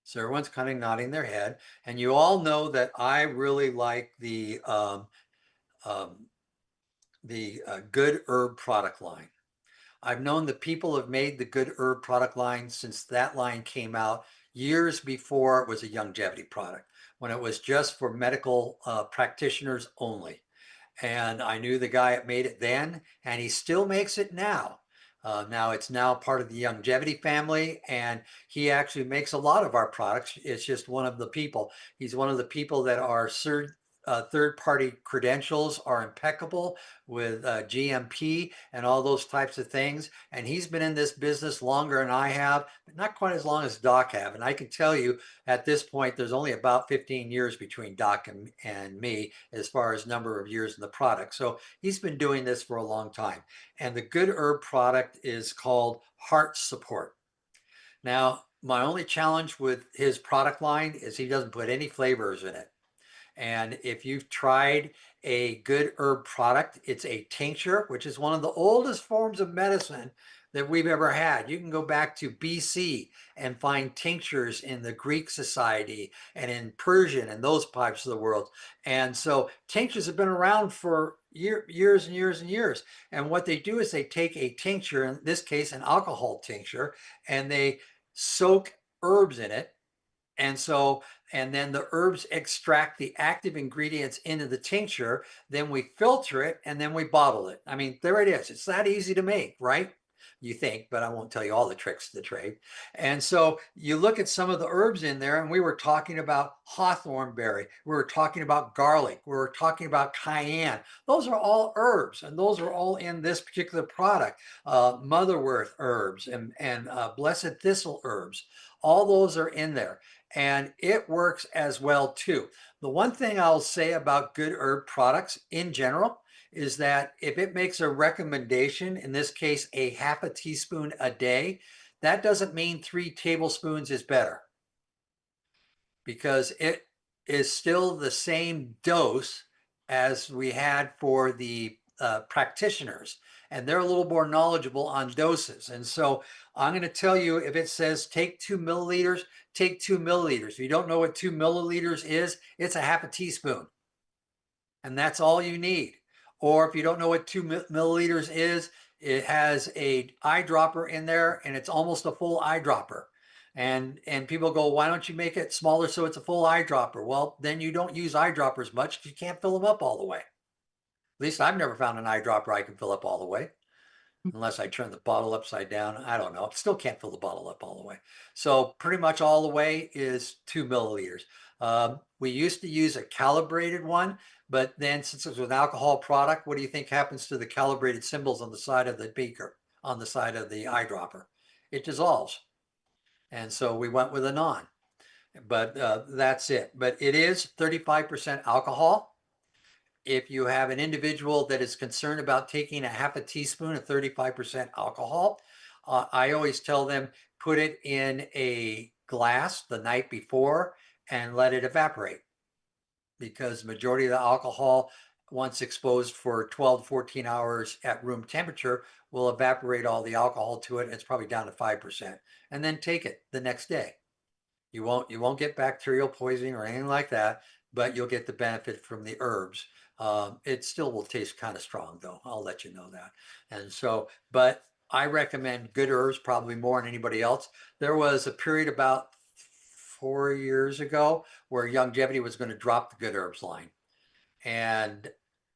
So everyone's kind of nodding their head. And you all know that I really like the Good Herb product line. I've known that people have made the Good Herb product line since that line came out years before it was a longevity product, when it was just for medical practitioners only. And I knew the guy that made it then, and he still makes it now. Now it's now part of the longevity family, and he actually makes a lot of our products. It's just one of the people. He's one of the people that are third-party credentials are impeccable with GMP and all those types of things. And he's been in this business longer than I have, but not quite as long as Doc have. And I can tell you at this point, there's only about 15 years between Doc and me as far as number of years in the product. So he's been doing this for a long time. And the Good Herb product is called Heart Support. Now, my only challenge with his product line is he doesn't put any flavors in it. And if you've tried a Good Herb product, it's a tincture, which is one of the oldest forms of medicine that we've ever had. You can go back to BC and find tinctures in the Greek society and in Persian and those parts of the world. And so tinctures have been around for years and years and years. And what they do is they take a tincture, in this case, an alcohol tincture, and they soak herbs in it. And then the herbs extract the active ingredients into the tincture. Then we filter it and then we bottle it. I mean, there it is. It's that easy to make, right? You think, but I won't tell you all the tricks of the trade. And so you look at some of the herbs in there, and we were talking about hawthorn berry. We were talking about garlic. We were talking about cayenne. Those are all herbs, and those are all in this particular product. Motherworth herbs and blessed thistle herbs. All those are in there. And it works as well too. The one thing I'll say about Good Herb products in general is that if it makes a recommendation, in this case, a half a teaspoon a day, that doesn't mean 3 tablespoons is better, because it is still the same dose as we had for the practitioners. and they're a little more knowledgeable on doses. And so I'm going to tell you, if it says take 2 milliliters, take 2 milliliters. If you don't know what 2 milliliters is, it's a half a teaspoon. And that's all you need. Or if you don't know what 2 milliliters is, it has a eyedropper in there, and it's almost a full eyedropper. And people go, why don't you make it smaller so it's a full eyedropper? Well, then you don't use eyedroppers much because you can't fill them up all the way. At least I've never found an eyedropper I can fill up all the way, unless I turn the bottle upside down. I don't know. Still can't fill the bottle up all the way. So pretty much all the way is 2 milliliters. We used to use a calibrated one, but then since it was an alcohol product, what do you think happens to the calibrated symbols on the side of the beaker, on the side of the eyedropper? It dissolves. And so we went with a non, but that's it. But it is 35% alcohol. If you have an individual that is concerned about taking a half a teaspoon of 35% alcohol, I always tell them, put it in a glass the night before and let it evaporate, because majority of the alcohol, once exposed for 12 to 14 hours at room temperature, will evaporate all the alcohol to it. It's probably down to 5%. And then take it the next day. You won't get bacterial poisoning or anything like that, but you'll get the benefit from the herbs. It still will taste kind of strong, though. I'll let you know that. And so, but I recommend good herbs probably more than anybody else. There was a period about 4 years ago where Longevity was going to drop the good herbs line. And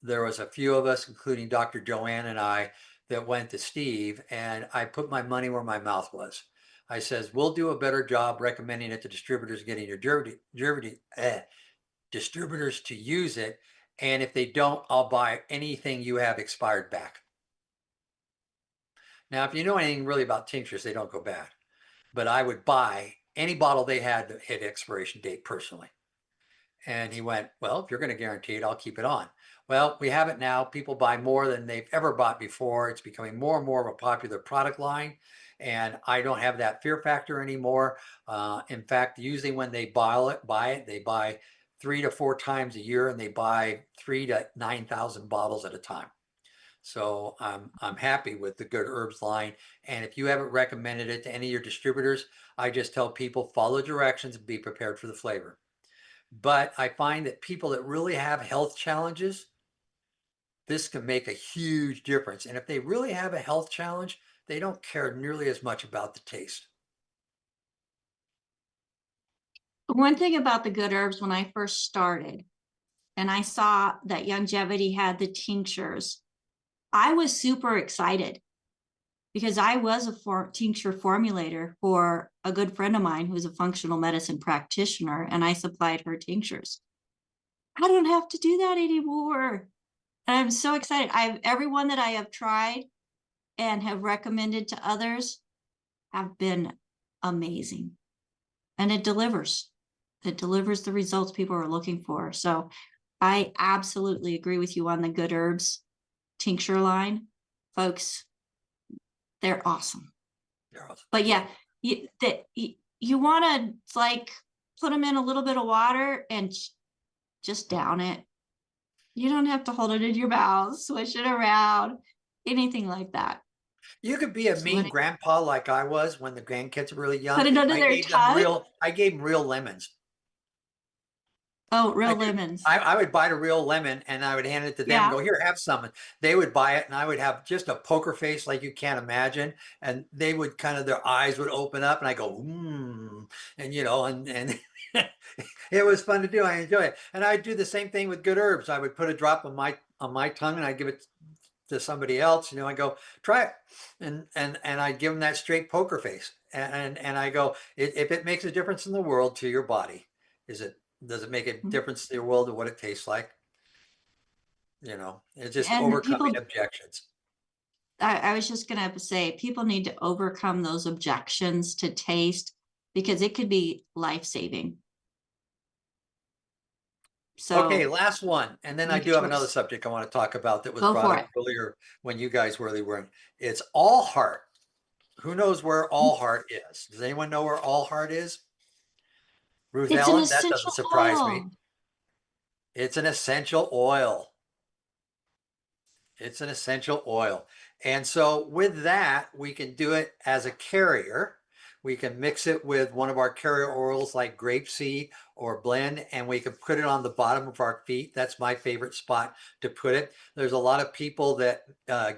there was a few of us, including Dr. Joanne and I, that went to Steve, and I put my money where my mouth was. I says, we'll do a better job recommending it to distributors, getting your distributors to use it. And if they don't, I'll buy anything you have expired back. Now, if you know anything really about tinctures, they don't go bad. But I would buy any bottle they had that hit expiration date personally. And he went, well, if you're going to guarantee it, I'll keep it on. Well, we have it now. People buy more than they've ever bought before. It's becoming more and more of a popular product line. And I don't have that fear factor anymore. In fact, usually when they buy it, they buy 3 to 4 times a year, and they buy 3,000 to 9,000 bottles at a time. So I'm happy with the Good Herbs line. And if you haven't recommended it to any of your distributors, I just tell people, follow directions and be prepared for the flavor. But I find that people that really have health challenges, this can make a huge difference. And if they really have a health challenge, they don't care nearly as much about the taste. One thing about the Good Herbs, when I first started and I saw that Longevity had the tinctures, I was super excited because I was a tincture formulator for a good friend of mine who's a functional medicine practitioner, and I supplied her tinctures. I don't have to do that anymore. And I'm so excited. Everyone that I have tried and have recommended to others have been amazing. And it delivers. It delivers the results people are looking for. So I absolutely agree with you on the Good Herbs tincture line. Folks, they're awesome. They're awesome. But yeah, you want to like put them in a little bit of water and just down it. You don't have to hold it in your mouth, swish it around, anything like that. You could be a mean grandpa like I was when the grandkids were really young. Put it under their tongue. I gave them real lemons. Oh, real lemons. I would bite a real lemon and I would hand it to them and go, here, have some. And they would buy it and I would have just a poker face like you can't imagine. And they would their eyes would open up and I go, and you know, and it was fun to do. I enjoy it. And I'd do the same thing with Good Herbs. I would put a drop on my tongue and I'd give it to somebody else, you know, I go, try it. And I give them that straight poker face. And I go, if it makes a difference in the world to your body, does it make a difference to your world of what it tastes like? You know, it's just overcoming objections. I was just going to say, people need to overcome those objections to taste because it could be life-saving. So, okay, last one. And then I do have another subject I want to talk about that was brought up earlier when you guys really weren't. It's All Heart. Who knows where All Heart is? Does anyone know where All Heart is? Ruth Ellen, that doesn't surprise me. It's an essential oil. It's an essential oil. And so with that, we can do it as a carrier. We can mix it with one of our carrier oils like grapeseed or blend, and we can put it on the bottom of our feet. That's my favorite spot to put it. There's a lot of people that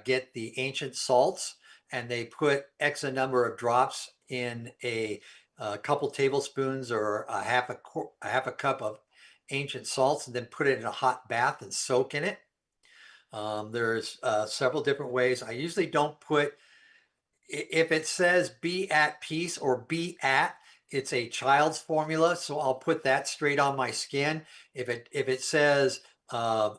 get the ancient salts and they put X a number of drops in a couple tablespoons or a half a cup of ancient salts and then put it in a hot bath and soak in it. There's several different ways. I usually don't put, if it says be at peace or be at, it's a child's formula, so I'll put that straight on my skin. If it says a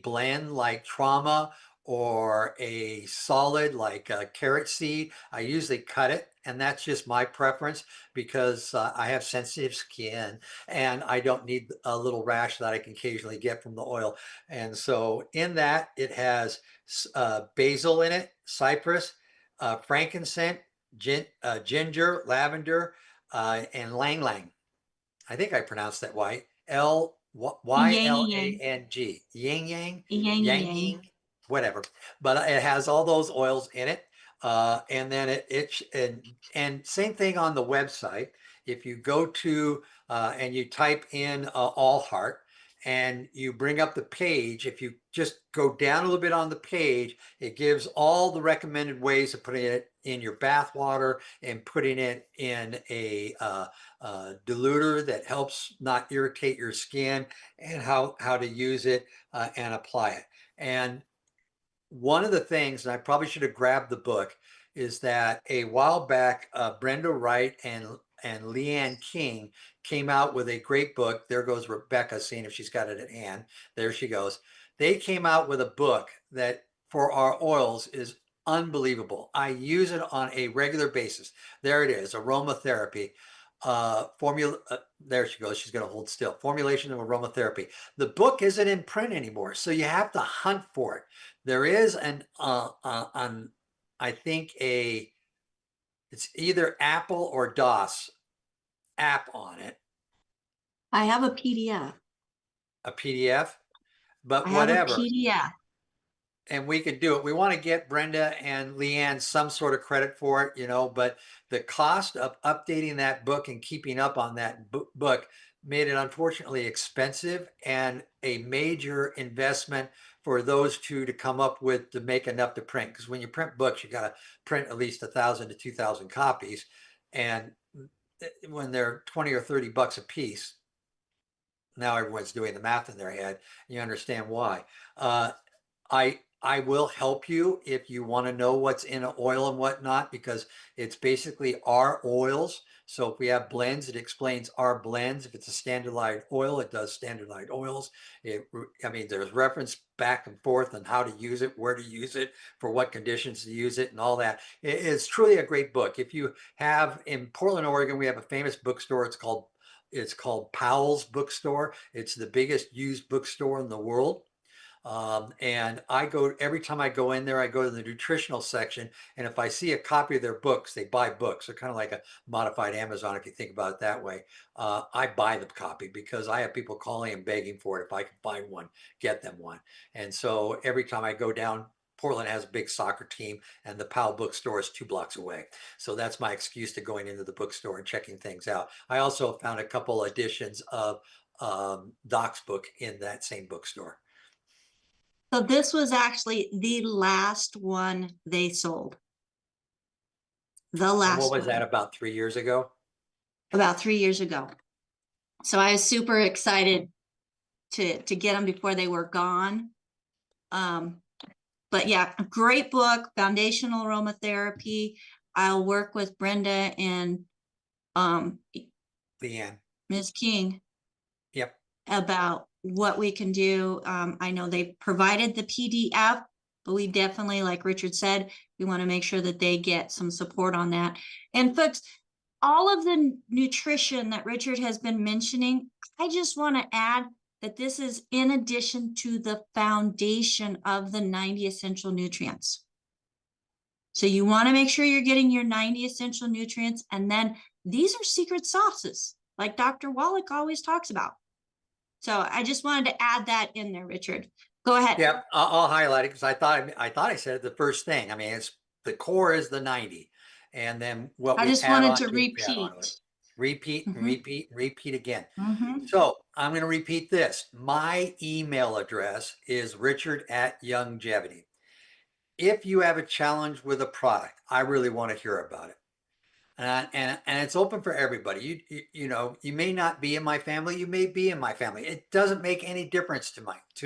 blend like trauma or a solid like carrot seed, I usually cut it, and that's just my preference because I have sensitive skin and I don't need a little rash that I can occasionally get from the oil. And so in that, it has basil in it, cypress, frankincense, ginger, lavender, and lang lang. I think I pronounced that right. Yang yang. YLANG, yin yang, Yang yang yang. ying, whatever. But it has all those oils in it. And then and same thing on the website. If you go to and you type in All Heart and you bring up the page, if you just go down a little bit on the page, it gives all the recommended ways of putting it in your bath water and putting it in a diluter that helps not irritate your skin, and how to use it and apply it. And one of the things, and I probably should have grabbed the book, is that a while back, Brenda Wright and Leanne King came out with a great book. There goes Rebecca, seeing if she's got it at hand. There she goes. They came out with a book that for our oils is unbelievable. I use it on a regular basis. There it is, aromatherapy. There she goes. She's going to hold still. Formulation of aromatherapy. The book isn't in print anymore, so you have to hunt for it. There is I think it's either Apple or DOS app on it. I have a PDF. A PDF, but I have whatever. a PDF. And we could do it. We want to get Brenda and Leanne some sort of credit for it, you know, but the cost of updating that book and keeping up on that book made it unfortunately expensive and a major investment for those two to come up with to make enough to print. Because when you print books, you got to print at least 1,000 to 2,000 copies. And when they're 20 or 30 bucks a piece, now everyone's doing the math in their head. You understand why. I will help you if you want to know what's in an oil and whatnot, because it's basically our oils. So if we have blends, it explains our blends. If it's a standardized oil, it does standardized oils. I mean, there's reference back and forth on how to use it, where to use it, for what conditions to use it, and all that. It's truly a great book. If you have, in Portland, Oregon, we have a famous bookstore. It's called Powell's Bookstore. It's the biggest used bookstore in the world. And every time I go in there, I go to the nutritional section. And if I see a copy of their books, they buy books. They're kind of like a modified Amazon, if you think about it that way. I buy the copy because I have people calling and begging for it. If I can find one, get them one. And so every time I go down, Portland has a big soccer team, and the Powell bookstore is 2 blocks away. So that's my excuse to going into the bookstore and checking things out. I also found a couple editions of Doc's book in that same bookstore. So this was actually the last one they sold. The last What was one. that, about 3 years ago? About 3 years ago. So I was super excited to get them before they were gone. But yeah, a great book, Foundational Aromatherapy. I'll work with Brenda and Leanne. Ms. King. Yep. About what we can do. I know they provided the PDF, but we definitely, like Richard said, we want to make sure that they get some support on that. And folks, all of the nutrition that Richard has been mentioning, I just want to add that this is in addition to the foundation of the 90 essential nutrients. So you want to make sure you're getting your 90 essential nutrients. And then these are secret sauces, like Dr. Wallach always talks about. So I just wanted to add that in there, Richard. Go ahead. Yeah, I'll highlight it because I thought I said it the first thing. I mean, it's the core is the 90, and then what I we just add wanted on to to it, we add on to it. repeat. Repeat, Mhm. repeat, repeat again. Mhm. So I'm going to repeat this. My email address is richard@Youngevity. If you have a challenge with a product, I really want to hear about it. And it's open for everybody. You know, you may not be in my family, you may be in my family. It doesn't make any difference to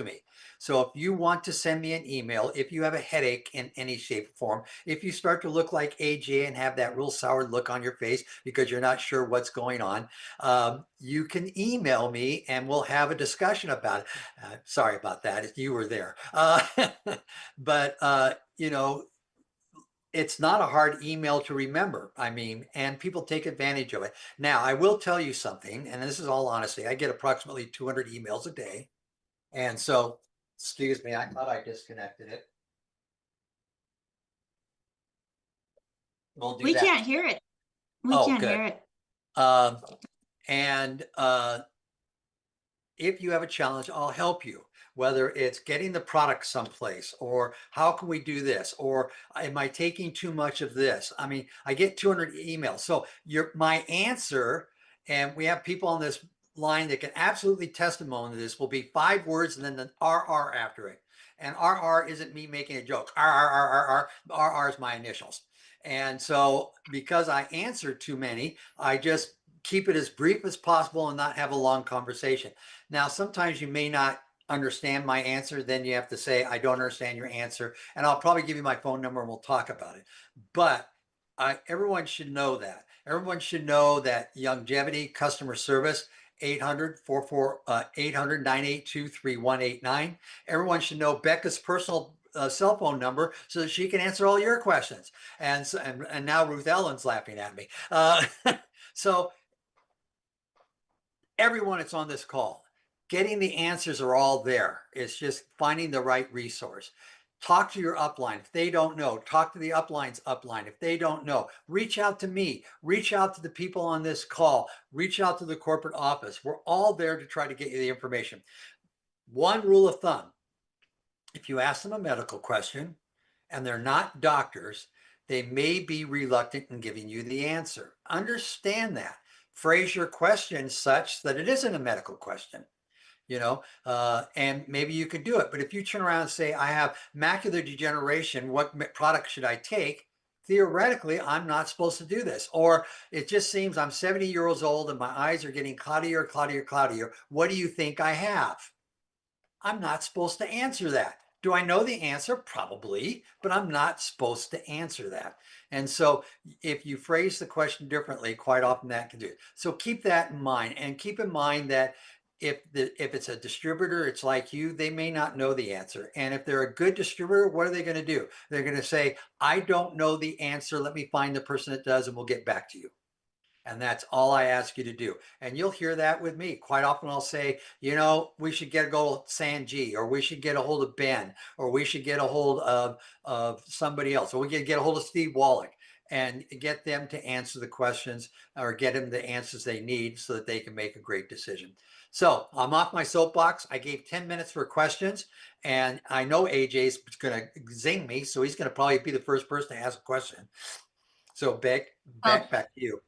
me. So if you want to send me an email, if you have a headache in any shape or form, if you start to look like AJ and have that real sour look on your face because you're not sure what's going on, you can email me and we'll have a discussion about it. Sorry about that. You were there. But you know, it's not a hard email to remember. I mean, and people take advantage of it. Now, I will tell you something, and this is all honesty. I get approximately 200 emails a day. And so, excuse me, I thought I disconnected it. We'll do We that. can't hear it. We Oh, can't good. hear it. And if you have a challenge, I'll help you. Whether it's getting the product someplace, or how can we do this, or am I taking too much of this? I mean, I get 200 emails. So my answer, and we have people on this line that can absolutely testimony to this, will be 5 words and then the RR after it. And RR isn't me making a joke. RR is my initials. And so because I answer too many, I just keep it as brief as possible and not have a long conversation. Now, sometimes you may not understand my answer, then you have to say, I don't understand your answer. And I'll probably give you my phone number and we'll talk about it. But everyone should know that. Everyone should know that Youngevity customer service, 800-982-3189. Everyone should know Becca's personal cell phone number so that she can answer all your questions. And now Ruth Ellen's laughing at me. So everyone that's on this call, getting the answers are all there. It's just finding the right resource. Talk to your upline. If they don't know, talk to the upline's upline. If they don't know, reach out to me, reach out to the people on this call, reach out to the corporate office. We're all there to try to get you the information. One rule of thumb, if you ask them a medical question and they're not doctors, they may be reluctant in giving you the answer. Understand that. Phrase your question such that it isn't a medical question, you know, and maybe you could do it. But if you turn around and say, I have macular degeneration, what product should I take? Theoretically, I'm not supposed to do this. Or it just seems I'm 70 years old and my eyes are getting cloudier, cloudier, cloudier. What do you think I have? I'm not supposed to answer that. Do I know the answer? Probably, but I'm not supposed to answer that. And so if you phrase the question differently, quite often that can do it. So keep that in mind, and keep in mind that if it's a distributor, it's like you, they may not know the answer. And if they're a good distributor, what are they going to do? They're going to say, I don't know the answer. Let me find the person that does, and we'll get back to you. And that's all I ask you to do. And you'll hear that with me. Quite often I'll say, you know, we should get a hold of Tangy, or we should get a hold of Ben, or we should get a hold of somebody else, or we can get a hold of Steve Wallach and get them to answer the questions, or get them the answers they need so that they can make a great decision. So I'm off my soapbox. I gave 10 minutes for questions, and I know AJ's going to zing me, so he's going to probably be the first person to ask a question. So back to you.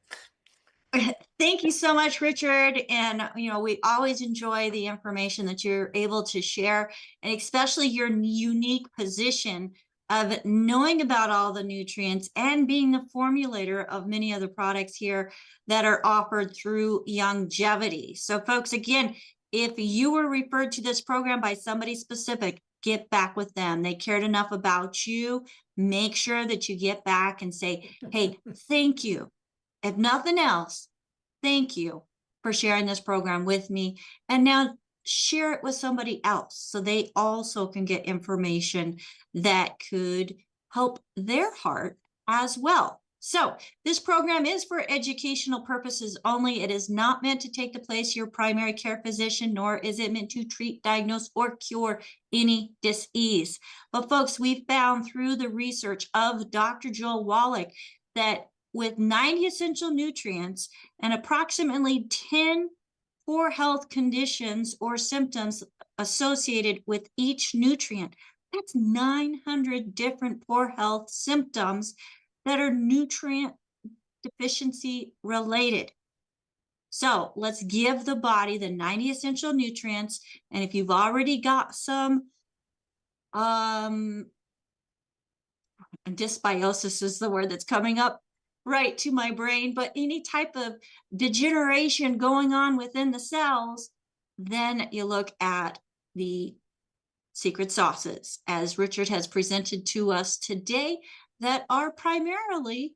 Thank you so much, Richard. And, you know, we always enjoy the information that you're able to share, and especially your unique position of knowing about all the nutrients and being the formulator of many of the products here that are offered through Youngevity. So folks, again, if you were referred to this program by somebody specific, get back with them. They cared enough about you. Make sure that you get back and say, hey, thank you. If nothing else, thank you for sharing this program with me. And now share it with somebody else so they also can get information that could help their heart as well. So this program is for educational purposes only. It is not meant to take the place of your primary care physician, nor is it meant to treat, diagnose, or cure any disease. But folks, we found through the research of Dr. Joel Wallach that with 90 essential nutrients and approximately 10 poor health conditions or symptoms associated with each nutrient. That's 900 different poor health symptoms that are nutrient deficiency related. So let's give the body the 90 essential nutrients. And if you've already got some, dysbiosis is the word that's coming up right to my brain, but any type of degeneration going on within the cells, then you look at the secret sauces, as Richard has presented to us today, that are primarily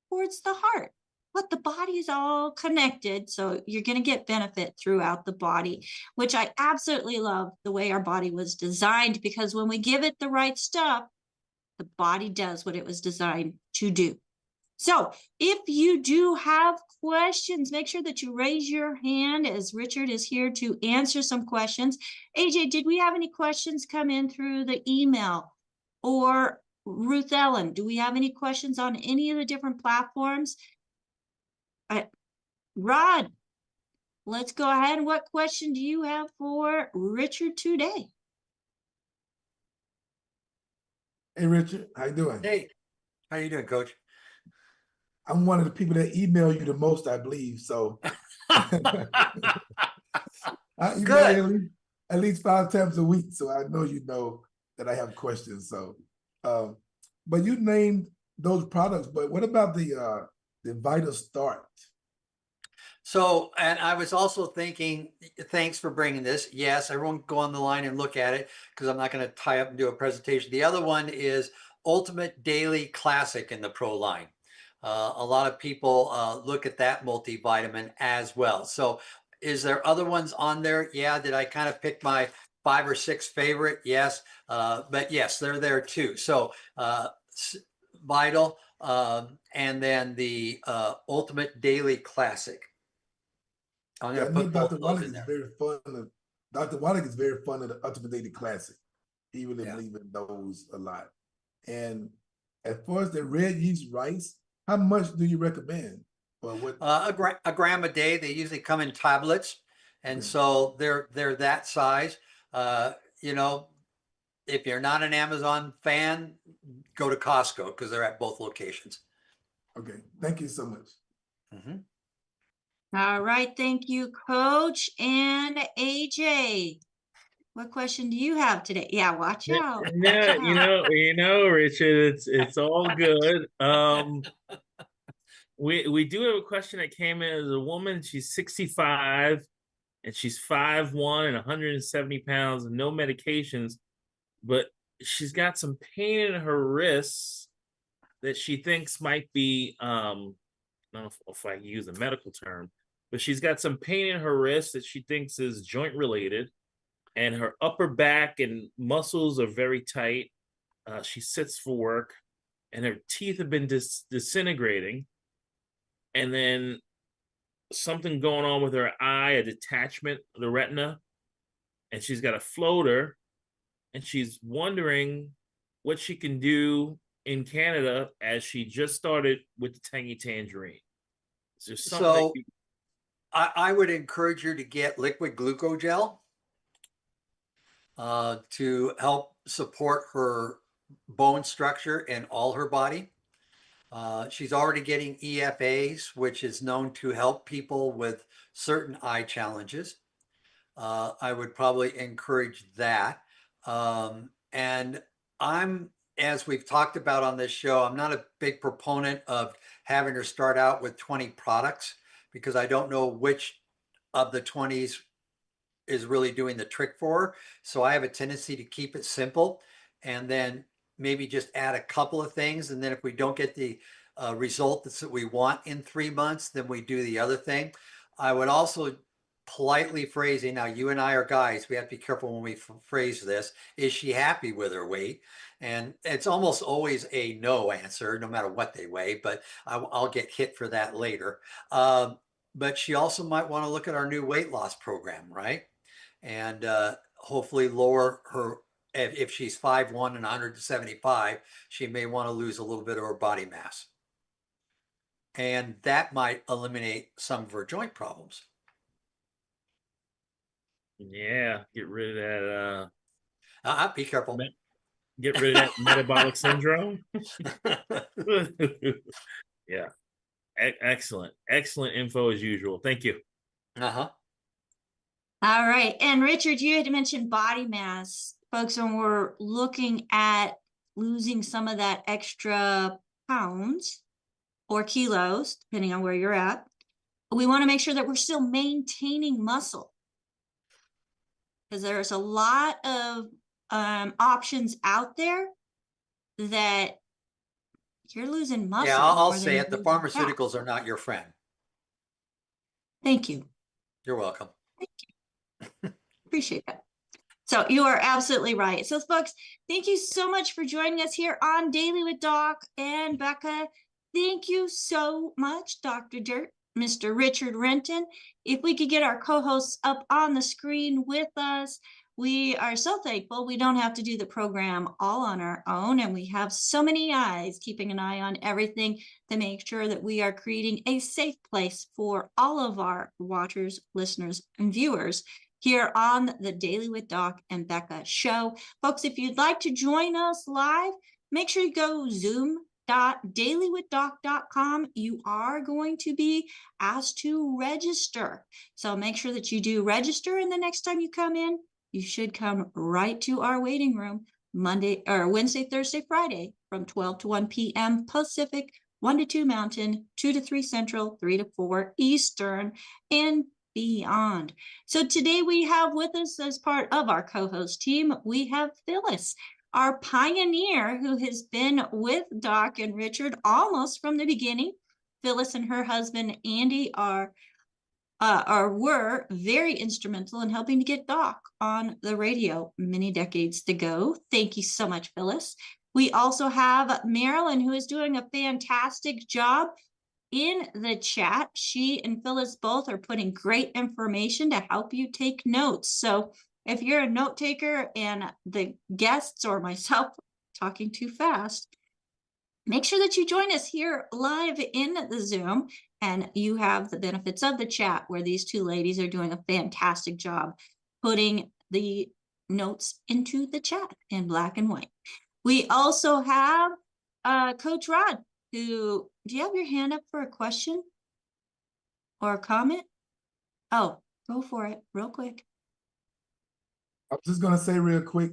towards the heart. But the body is all connected, so you're going to get benefit throughout the body, which I absolutely love the way our body was designed, because when we give it the right stuff, the body does what it was designed to do. So if you do have questions, make sure that you raise your hand, as Richard is here to answer some questions. AJ, did we have any questions come in through the email? Or Ruth Ellen, do we have any questions on any of the different platforms? Rod, let's go ahead. What question do you have for Richard today? Hey, Richard, how you doing? Hey, how you doing, Coach? I'm one of the people that email you the most, I believe. So I email Good. you at least 5 times a week. So I know you know that I have questions. So, but you named those products. But what about the Vital Start? So, and I was also thinking, thanks for bringing this. Yes, everyone go on the line and look at it, because I'm not going to tie up and do a presentation. The other one is Ultimate Daily Classic in the Pro line. A lot of people look at that multivitamin as well. So is there other ones on there? Yeah. Did I kind of pick my 5 or 6 favorite? Yes. But yes, they're there too. So Vital, and then the Ultimate Daily Classic. I'm going to put both Dr. of those Wallach in is there. very fun. Dr. Wallach is very fond of the Ultimate Daily Classic. He really Yeah. believes in those a lot. And as far as the red yeast rice, how much do you recommend? Or what? A gram a day. They usually come in tablets, and Okay. so they're that size. You know, if you're not an Amazon fan, go to Costco, because they're at both locations. Okay, thank you so much. Mm-hmm. All right, thank you, Coach. And AJ, what question do you have today? Yeah, watch out. No, you know, Richard, it's all good. We do have a question that came in as a woman. She's 65 and she's 5'1" and 170 pounds and no medications, but she's got some pain in her wrists that she thinks might be I don't know if I use a medical term, but she's got some pain in her wrist that she thinks is joint related, and her upper back and muscles are very tight. She sits for work, and her teeth have been disintegrating. And then something going on with her eye, a detachment of the retina, and she's got a floater, and she's wondering what she can do in Canada, as she just started with the Tangy Tangerine. Is there something So I would encourage her to get liquid glucogel to help support her bone structure in all her body. She's already getting EFAs, which is known to help people with certain eye challenges. I would probably encourage that. And as we've talked about on this show, I'm not a big proponent of having her start out with 20 products, because I don't know which of the 20s is really doing the trick for her. So I have a tendency to keep it simple, and then maybe just add a couple of things. And then if we don't get the result that we want in 3 months, then we do the other thing. I would also politely phrasing, now you and I are guys, we have to be careful when we phrase this, is she happy with her weight? And it's almost always a no answer, no matter what they weigh, but I'll get hit for that later. But she also might want to look at our new weight loss program, right? And hopefully lower her, if she's 5'1" and 175, she may want to lose a little bit of her body mass. And that might eliminate some of her joint problems. Yeah, get rid of that. Be careful. Get rid of that metabolic syndrome. Yeah, excellent info as usual. Thank you. Uh-huh. All right. And Richard, you had mentioned body mass. Folks, when we're looking at losing some of that extra pounds or kilos, depending on where you're at, we want to make sure that we're still maintaining muscle. Because there's a lot of options out there that you're losing muscle. Yeah, I'll more than say you're it. The losing fat. pharmaceuticals are not your friend. Thank you. You're welcome. Appreciate that. So you are absolutely right. So folks, thank you so much for joining us here on Daily with Doc and Becca. Thank you so much, Dr. Dirt, Mr. Richard Renton. If we could get our co-hosts up on the screen with us, we are so thankful we don't have to do the program all on our own, and we have so many eyes keeping an eye on everything to make sure that we are creating a safe place for all of our watchers, listeners, and viewers here on the Daily with Doc and Becca show. Folks, if you'd like to join us live, make sure you go zoom.dailywithdoc.com. You are going to be asked to register. So make sure that you do register, and the next time you come in, you should come right to our waiting room Monday or Wednesday, Thursday, Friday from 12 to 1 p.m. Pacific, 1 to 2 Mountain, 2 to 3 Central, 3 to 4 Eastern, and beyond. So today we have with us, as part of our co-host team, we have Phyllis, our pioneer, who has been with Doc and Richard almost from the beginning. Phyllis and her husband Andy were very instrumental in helping to get Doc on the radio many decades ago. Thank you so much, Phyllis. We also have Marilyn, who is doing a fantastic job in the chat. She and Phyllis both are putting great information to help you take notes. So if you're a note taker and the guests or myself talking too fast, make sure that you join us here live in the Zoom, and you have the benefits of the chat, where these two ladies are doing a fantastic job putting the notes into the chat in black and white. We also have Coach Rod, who, do you have your hand up for a question or a comment? Oh, go for it real quick. I was just going to say real quick,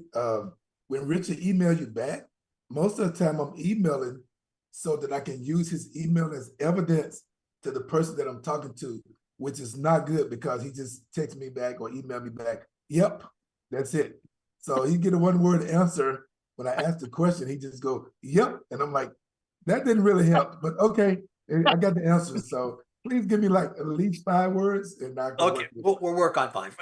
when Richard emailed you back, most of the time I'm emailing so that I can use his email as evidence to the person that I'm talking to, which is not good, because he just texts me back or email me back, yep, that's it. So he get a one-word answer. When I ask the question, he just go, yep. And I'm like, that didn't really help, but okay, I got the answer. So please give me like at least 5 words, and I can Okay, we'll work on 5.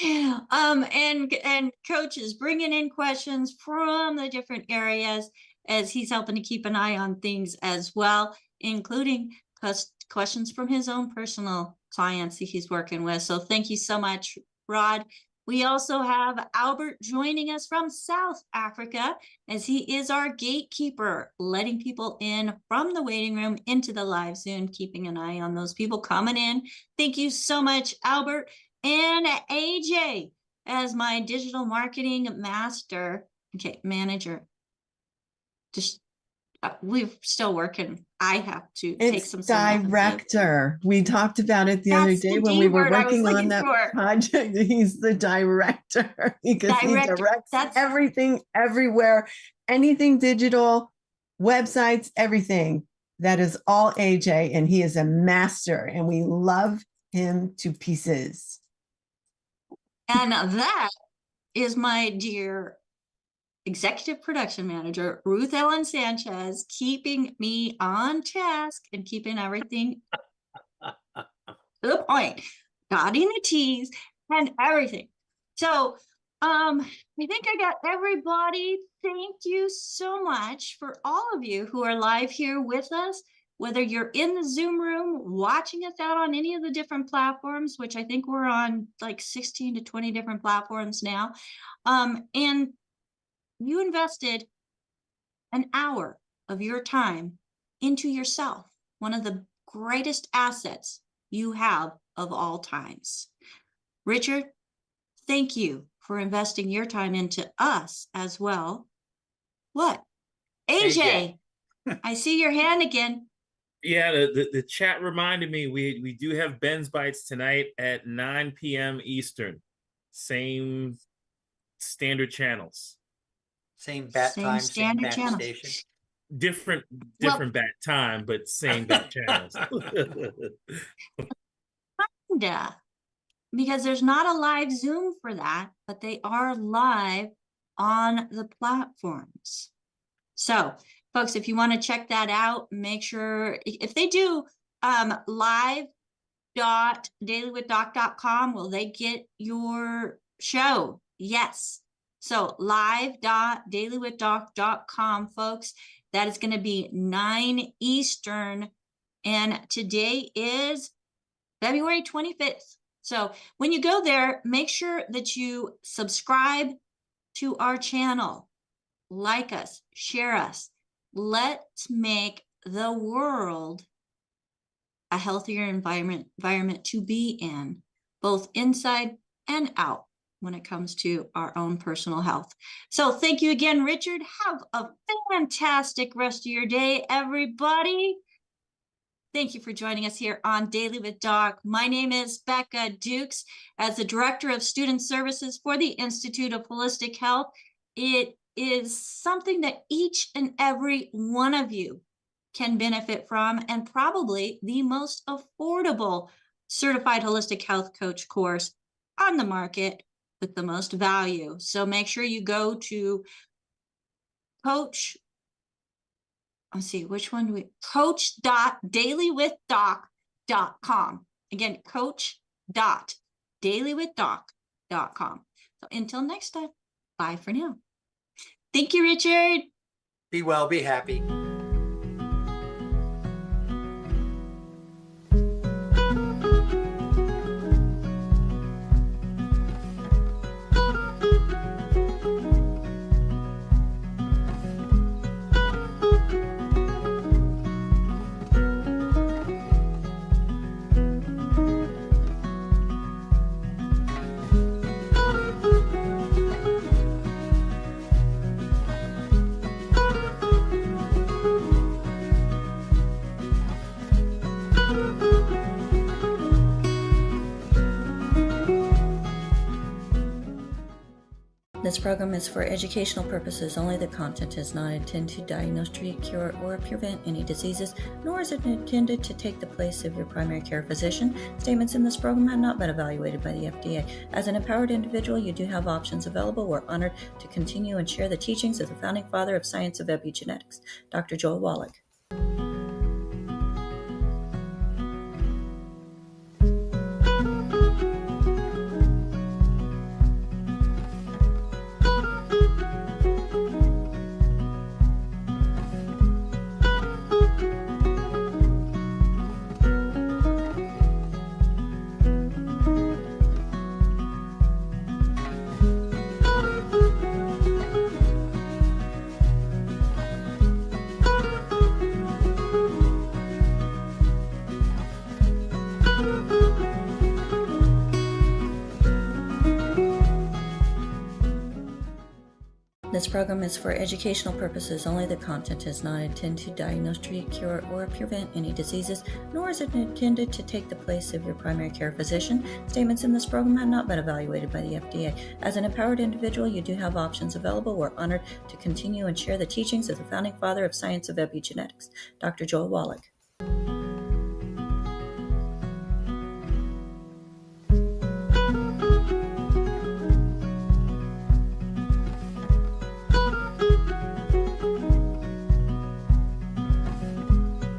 And Coach is bringing in questions from the different areas as he's helping to keep an eye on things as well, including questions from his own personal clients that he's working with. So thank you so much, Rod. We also have Albert joining us from South Africa, as he is our gatekeeper, letting people in from the waiting room into the live Zoom, keeping an eye on those people coming in. Thank you so much, Albert. And AJ, as my digital marketing manager. Just we're still working. I have to take some director. We talked about it the other day when we were working on that project. He's the director because he directs everything, everywhere, anything digital, websites, everything. That is all AJ, and he is a master, and we love him to pieces. And that is my dear executive production manager, Ruth Ellen Sanchez, keeping me on task and keeping everything to the point, dotting the T's and everything. So I think I got everybody. Thank you so much for all of you who are live here with us, whether you're in the Zoom room, watching us out on any of the different platforms, which I think we're on like 16 to 20 different platforms now. And you invested an hour of your time into yourself, one of the greatest assets you have of all times. Richard, thank you for investing your time into us as well. What? AJ, I see your hand again. Yeah, the chat reminded me we do have Ben's Bites tonight at 9 p.m. Eastern. Same standard channels. Same bat time, same bat channel. station. Different bat time, but same bat channels. Kinda, because there's not a live Zoom for that, but they are live on the platforms. So, folks, if you want to check that out, make sure if they do live.dailywithdoc.com, will they get your show? Yes. So live.dailywithdoc.com, folks. That is going to be 9 Eastern. And today is February 25th. So when you go there, make sure that you subscribe to our channel, like us, share us. Let's make the world a healthier environment to be in, both inside and out when it comes to our own personal health. So thank you again, Richard. Have a fantastic rest of your day, everybody. Thank you for joining us here on Daily with Doc. My name is Becca Dukes. As the Director of Student Services for the Institute of Holistic Health, it is something that each and every one of you can benefit from, and probably the most affordable certified holistic health coach course on the market with the most value. So make sure you go to coach.dailywithdoc.com. Again, coach.dailywithdoc.com. So until next time, bye for now. Thank you, Richard. Be well, be happy. This program is for educational purposes only. The content is not intended to diagnose, treat, cure, or prevent any diseases, nor is it intended to take the place of your primary care physician. Statements in this program have not been evaluated by the FDA. As an empowered individual, you do have options available. We're honored to continue and share the teachings of the founding father of science of epigenetics, Dr. Joel Wallach. This program is for educational purposes only. The content is not intended to diagnose, treat, cure, or prevent any diseases, nor is it intended to take the place of your primary care physician. Statements in this program have not been evaluated by the FDA. As an empowered individual, you do have options available. We're honored to continue and share the teachings of the founding father of science of epigenetics, Dr. Joel Wallach.